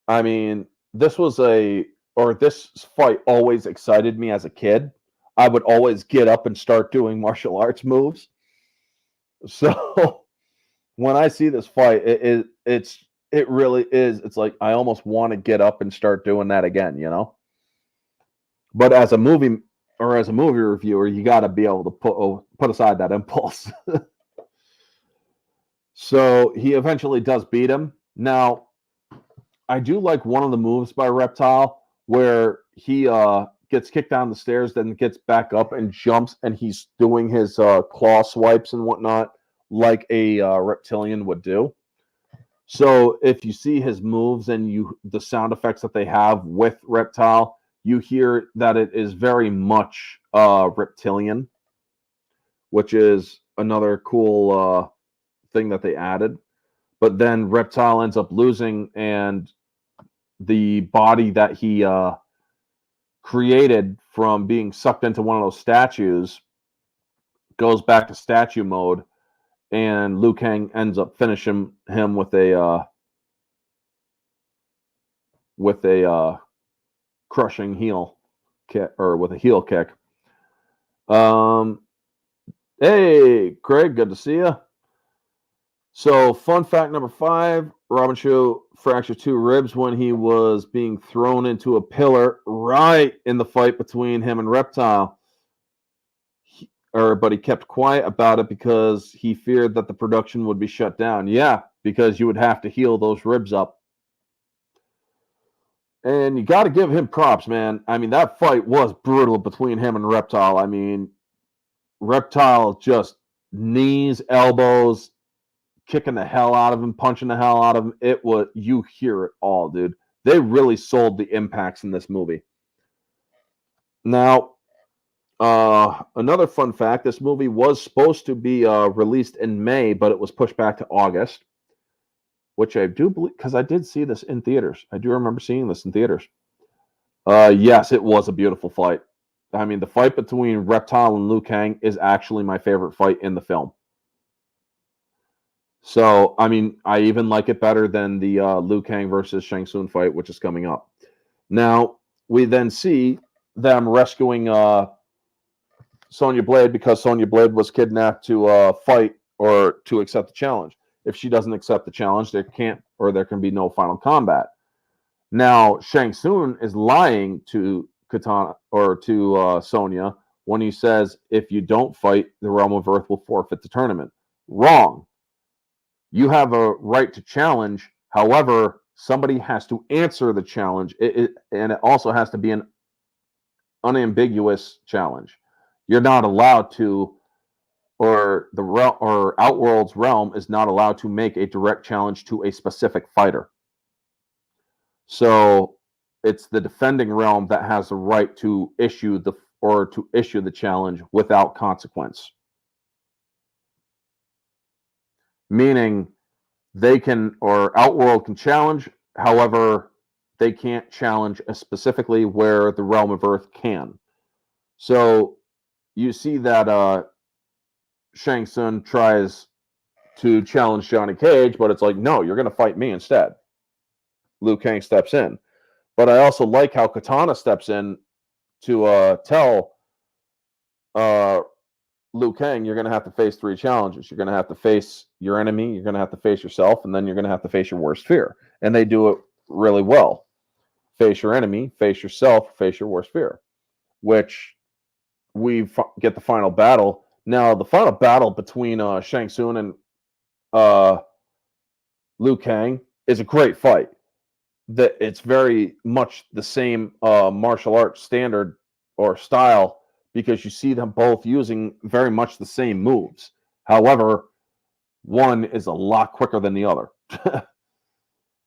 I mean, this fight always excited me as a kid. I would always get up and start doing martial arts moves. So when I see this fight, it really is. It's like I almost want to get up and start doing that again, you know? But as a movie reviewer, you got to be able to put aside that impulse. So he eventually does beat him. Now, I do like one of the moves by Reptile where he gets kicked down the stairs, then gets back up and jumps, and he's doing his claw swipes and whatnot like a reptilian would do. So if you see his moves and the sound effects that they have with Reptile, you hear that it is very much reptilian, which is another cool thing that they added. But then Reptile ends up losing, and the body that he created from being sucked into one of those statues goes back to statue mode, and Liu Kang ends up finishing him with a crushing heel kick, or with a heel kick. Hey, Craig, good to see you. So, fun fact number 5, Robin Shou fractured 2 ribs when he was being thrown into a pillar right in the fight between him and Reptile. But he kept quiet about it because he feared that the production would be shut down. Yeah, because you would have to heal those ribs up. And you got to give him props, man. I mean, that fight was brutal between him and Reptile. I mean, Reptile just knees, elbows, kicking the hell out of him, punching the hell out of him. You hear it all, dude. They really sold the impacts in this movie. Now, another fun fact, this movie was supposed to be released in May, but it was pushed back to August, which I do believe, because I did see this in theaters. I do remember seeing this in theaters. Yes, it was a beautiful fight. I mean, the fight between Reptile and Liu Kang is actually my favorite fight in the film. So, I mean, I even like it better than the Liu Kang versus Shang Tsung fight, which is coming up. Now, we then see them rescuing Sonya Blade because Sonya Blade was kidnapped to fight or to accept the challenge. If she doesn't accept the challenge, there can be no final combat. Now, Shang Tsung is lying to Katana or to Sonya when he says, if you don't fight, the Realm of Earth will forfeit the tournament. Wrong. You have a right to challenge. However, somebody has to answer the challenge, and it also has to be an unambiguous challenge. You're not allowed to, or Outworld's realm is not allowed to make a direct challenge to a specific fighter. So it's the defending realm that has the right to issue the challenge without consequence. Meaning Outworld can challenge, however, they can't challenge specifically where the Realm of Earth can. So you see that Shang Tsung tries to challenge Johnny Cage, but it's like, no, you're going to fight me instead. Liu Kang steps in. But I also like how Katana steps in to tell Liu Kang, you're going to have to face 3 challenges. You're going to have to face your enemy, you're going to have to face yourself, and then you're going to have to face your worst fear. And they do it really well. Face your enemy, face yourself, face your worst fear, which we get the final battle. Now, the final battle between Shang Tsung and Liu Kang is a great fight. It's very much the same martial arts standard or style because you see them both using very much the same moves. However, one is a lot quicker than the other.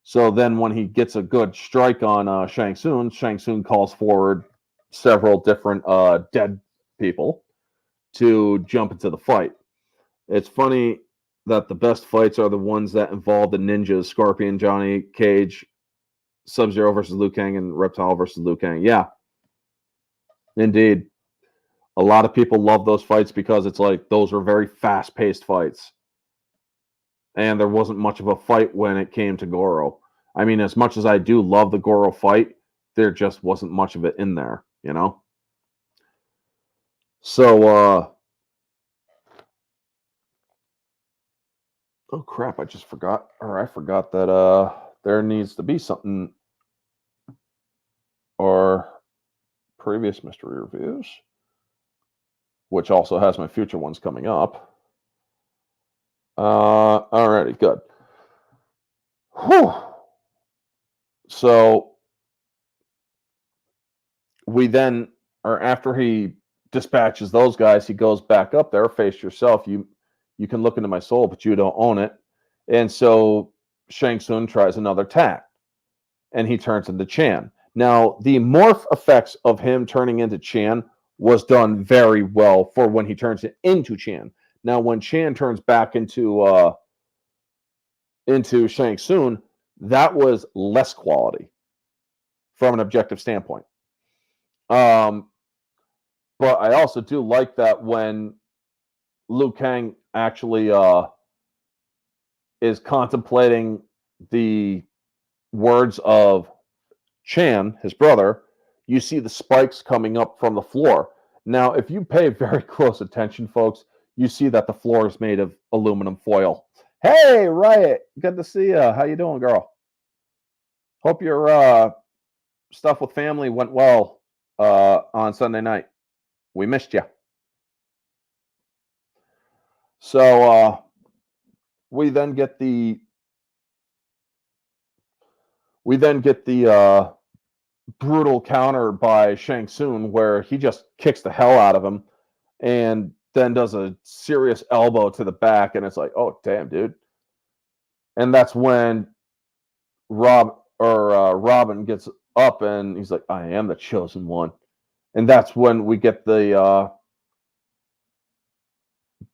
So then when he gets a good strike on Shang Tsung calls forward several different dead people to jump into the fight. It's funny that the best fights are the ones that involve the ninjas, Scorpion, Johnny Cage, Sub-Zero versus Liu Kang, and Reptile versus Liu Kang. Yeah, indeed. A lot of people love those fights because it's like those were very fast-paced fights. And there wasn't much of a fight when it came to Goro. I mean, as much as I do love the Goro fight, there just wasn't much of it in there, you know? So, oh crap, I forgot that there needs to be something or previous mystery reviews, which also has my future ones coming up. Alrighty, good. Whew. So we then, or after he dispatches those guys, he goes back up there, face yourself. You can look into my soul, but you don't own it. And so Shang Tsung tries another attack, and he turns into Chan. Now, the morph effects of him turning into Chan was done very well for when he turns it into Chan. Now, when Chan turns back into Shang Tsung, that was less quality from an objective standpoint. But I also do like that when Liu Kang actually is contemplating the words of Chan, his brother, you see the spikes coming up from the floor. Now, if you pay very close attention, folks, you see that the floor is made of aluminum foil. Hey, Riot, good to see you. How you doing, girl? Hope your stuff with family went well on Sunday night. We missed you. So we then get the brutal counter by Shang Tsung where he just kicks the hell out of him and then does a serious elbow to the back, and it's like, oh damn, dude. And that's when Robin gets up and he's like, I am the chosen one. And that's when we get the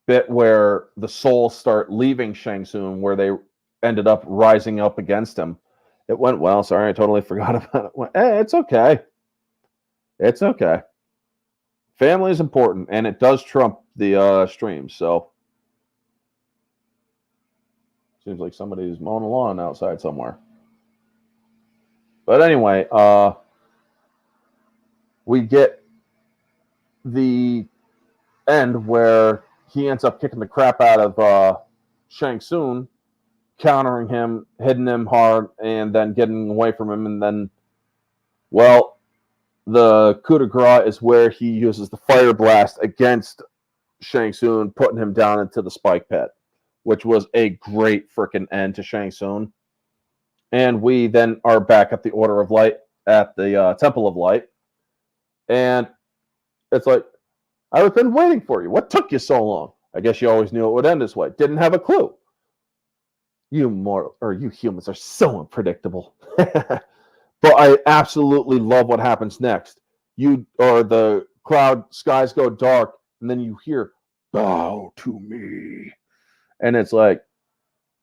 bit where the souls start leaving Shang Tsung, where they ended up rising up against him. It went well. Sorry, I totally forgot about it. Hey, it's okay. It's okay. Family is important, and it does trump the stream. So seems like somebody's mowing the lawn outside somewhere. But anyway, we get the end where he ends up kicking the crap out of Shang Tsung, countering him, hitting him hard, and then getting away from him. And then, well, the coup de grace is where he uses the fire blast against Shang Tsung, putting him down into the spike pit, which was a great freaking end to Shang Tsung. And we then are back at the Order of Light, at the Temple of Light. And it's like, I've been waiting for you. What took you so long? I guess you always knew it would end this way. Didn't have a clue. You humans are so unpredictable. But I absolutely love what happens next. The skies go dark, and then you hear, bow to me. And it's like,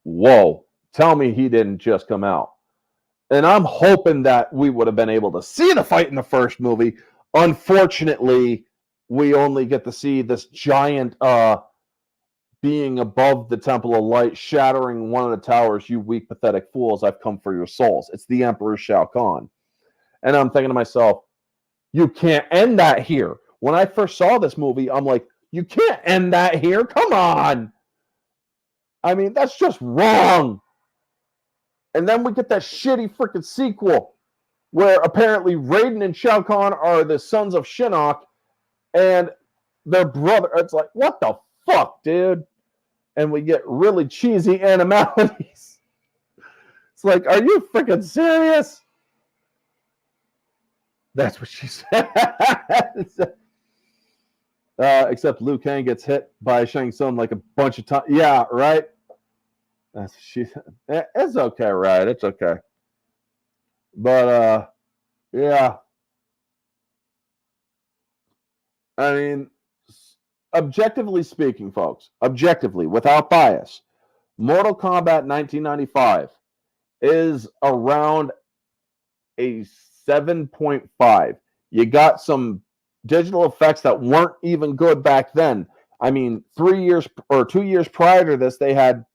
whoa, tell me he didn't just come out. And I'm hoping that we would have been able to see the fight in the first movie. Unfortunately, we only get to see this giant being above the Temple of Light, shattering one of the towers. You weak, pathetic fools, I've come for your souls. It's the Emperor Shao Kahn. And I'm thinking to myself, you can't end that here. When I first saw this movie, I'm like, you can't end that here. Come on. I mean, that's just wrong. And then we get that shitty freaking sequel where apparently Raiden and Shao Kahn are the sons of Shinnok and their brother. It's like, what the fuck, dude? And we get really cheesy animalities. It's like, are you freaking serious? That's what she said. Except Liu Kang gets hit by Shang Tsung like a bunch of times. Yeah, right? That's what she said. It's okay, right? It's okay. But, yeah. I mean, objectively speaking, folks, objectively, without bias, Mortal Kombat 1995 is around a 7.5. You got some digital effects that weren't even good back then. I mean, 2 years prior to this, they had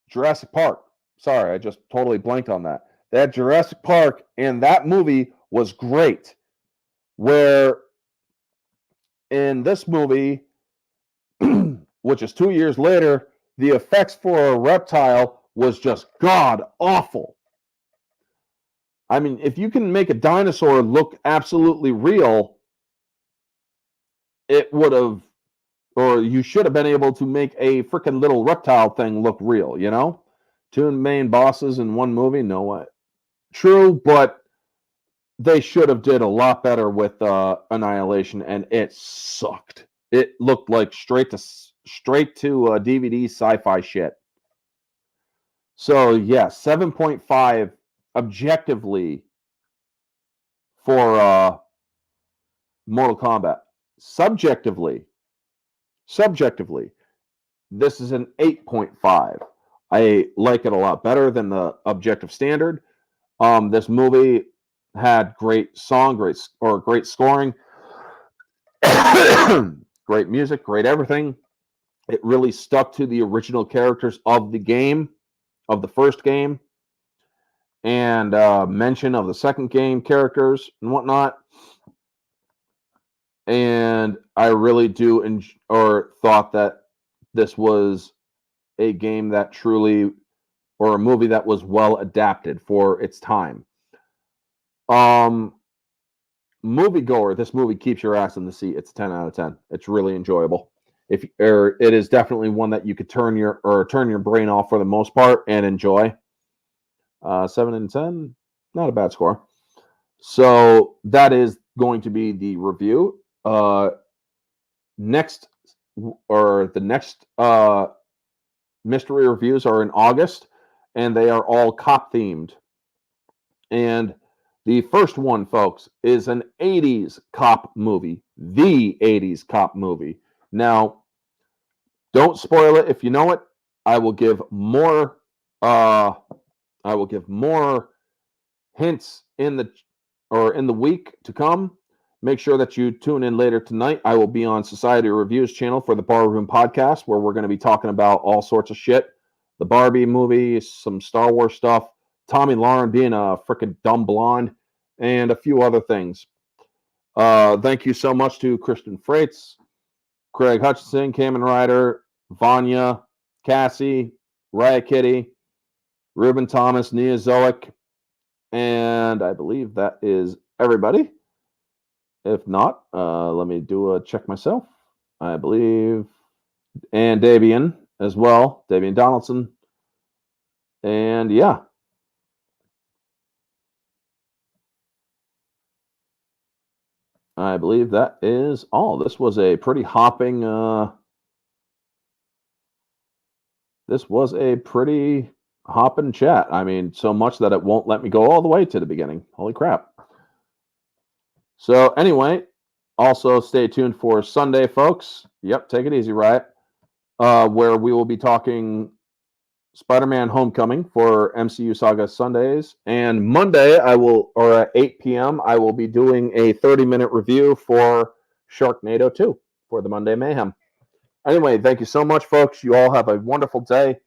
Jurassic Park. Sorry, I just totally blanked on that. They had Jurassic Park, and that movie was great. Where in this movie, which is 2 years later, the effects for a reptile was just god awful. I mean, if you can make a dinosaur look absolutely real, it would have, or you should have been able to make a freaking little reptile thing look real, you know? 2 main bosses in one movie, no way. True, but they should have did a lot better with Annihilation, and it sucked. It looked like straight to DVD sci-fi shit. So yeah, 7.5 objectively for Mortal Kombat. Subjectively, this is an 8.5. I like it a lot better than the objective standard. This movie had great scoring, great music, great everything. It really stuck to the original characters of the game, of the first game, and mention of the second game characters and whatnot. And I really do thought that this was a game that truly, or a movie that was well adapted for its time. Moviegoer, this movie keeps your ass in the seat. It's a 10 out of 10. It's really enjoyable. It is definitely one that you could turn your brain off for the most part and enjoy. 7 and 10, not a bad score. So that is going to be the review. The next mystery reviews are in August, and they are all cop themed. And the first one, folks, is an 80s cop movie. The 80s cop movie. Now, don't spoil it if you know it. I will give more hints in the week to come. Make sure that you tune in later tonight. I will be on Society Reviews channel for the Bar Room podcast, where we're going to be talking about all sorts of shit. The Barbie movie, some Star Wars stuff, Tommy Lauren being a freaking dumb blonde, and a few other things. Thank you so much to Christian Freites, Craig Hutchinson, Kamen Ryder, Vanya, Cassie, Riot Kitty, Ruben Thomas, Neozoic, and I believe that is everybody. If not, let me do a check myself. I believe, and Davian as well, Davian Donaldson. And yeah. I believe that is all. This was a pretty hopping chat. I mean, so much that it won't let me go all the way to the beginning. Holy crap. So anyway, also stay tuned for Sunday, folks. Yep, take it easy, Riot. Where we will be talking Spider-Man Homecoming for MCU Saga Sundays. And Monday, at 8 p.m., I will be doing a 30-minute review for Sharknado 2 for the Monday Mayhem. Anyway, thank you so much, folks. You all have a wonderful day.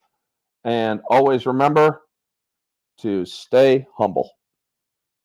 And always remember to stay humble.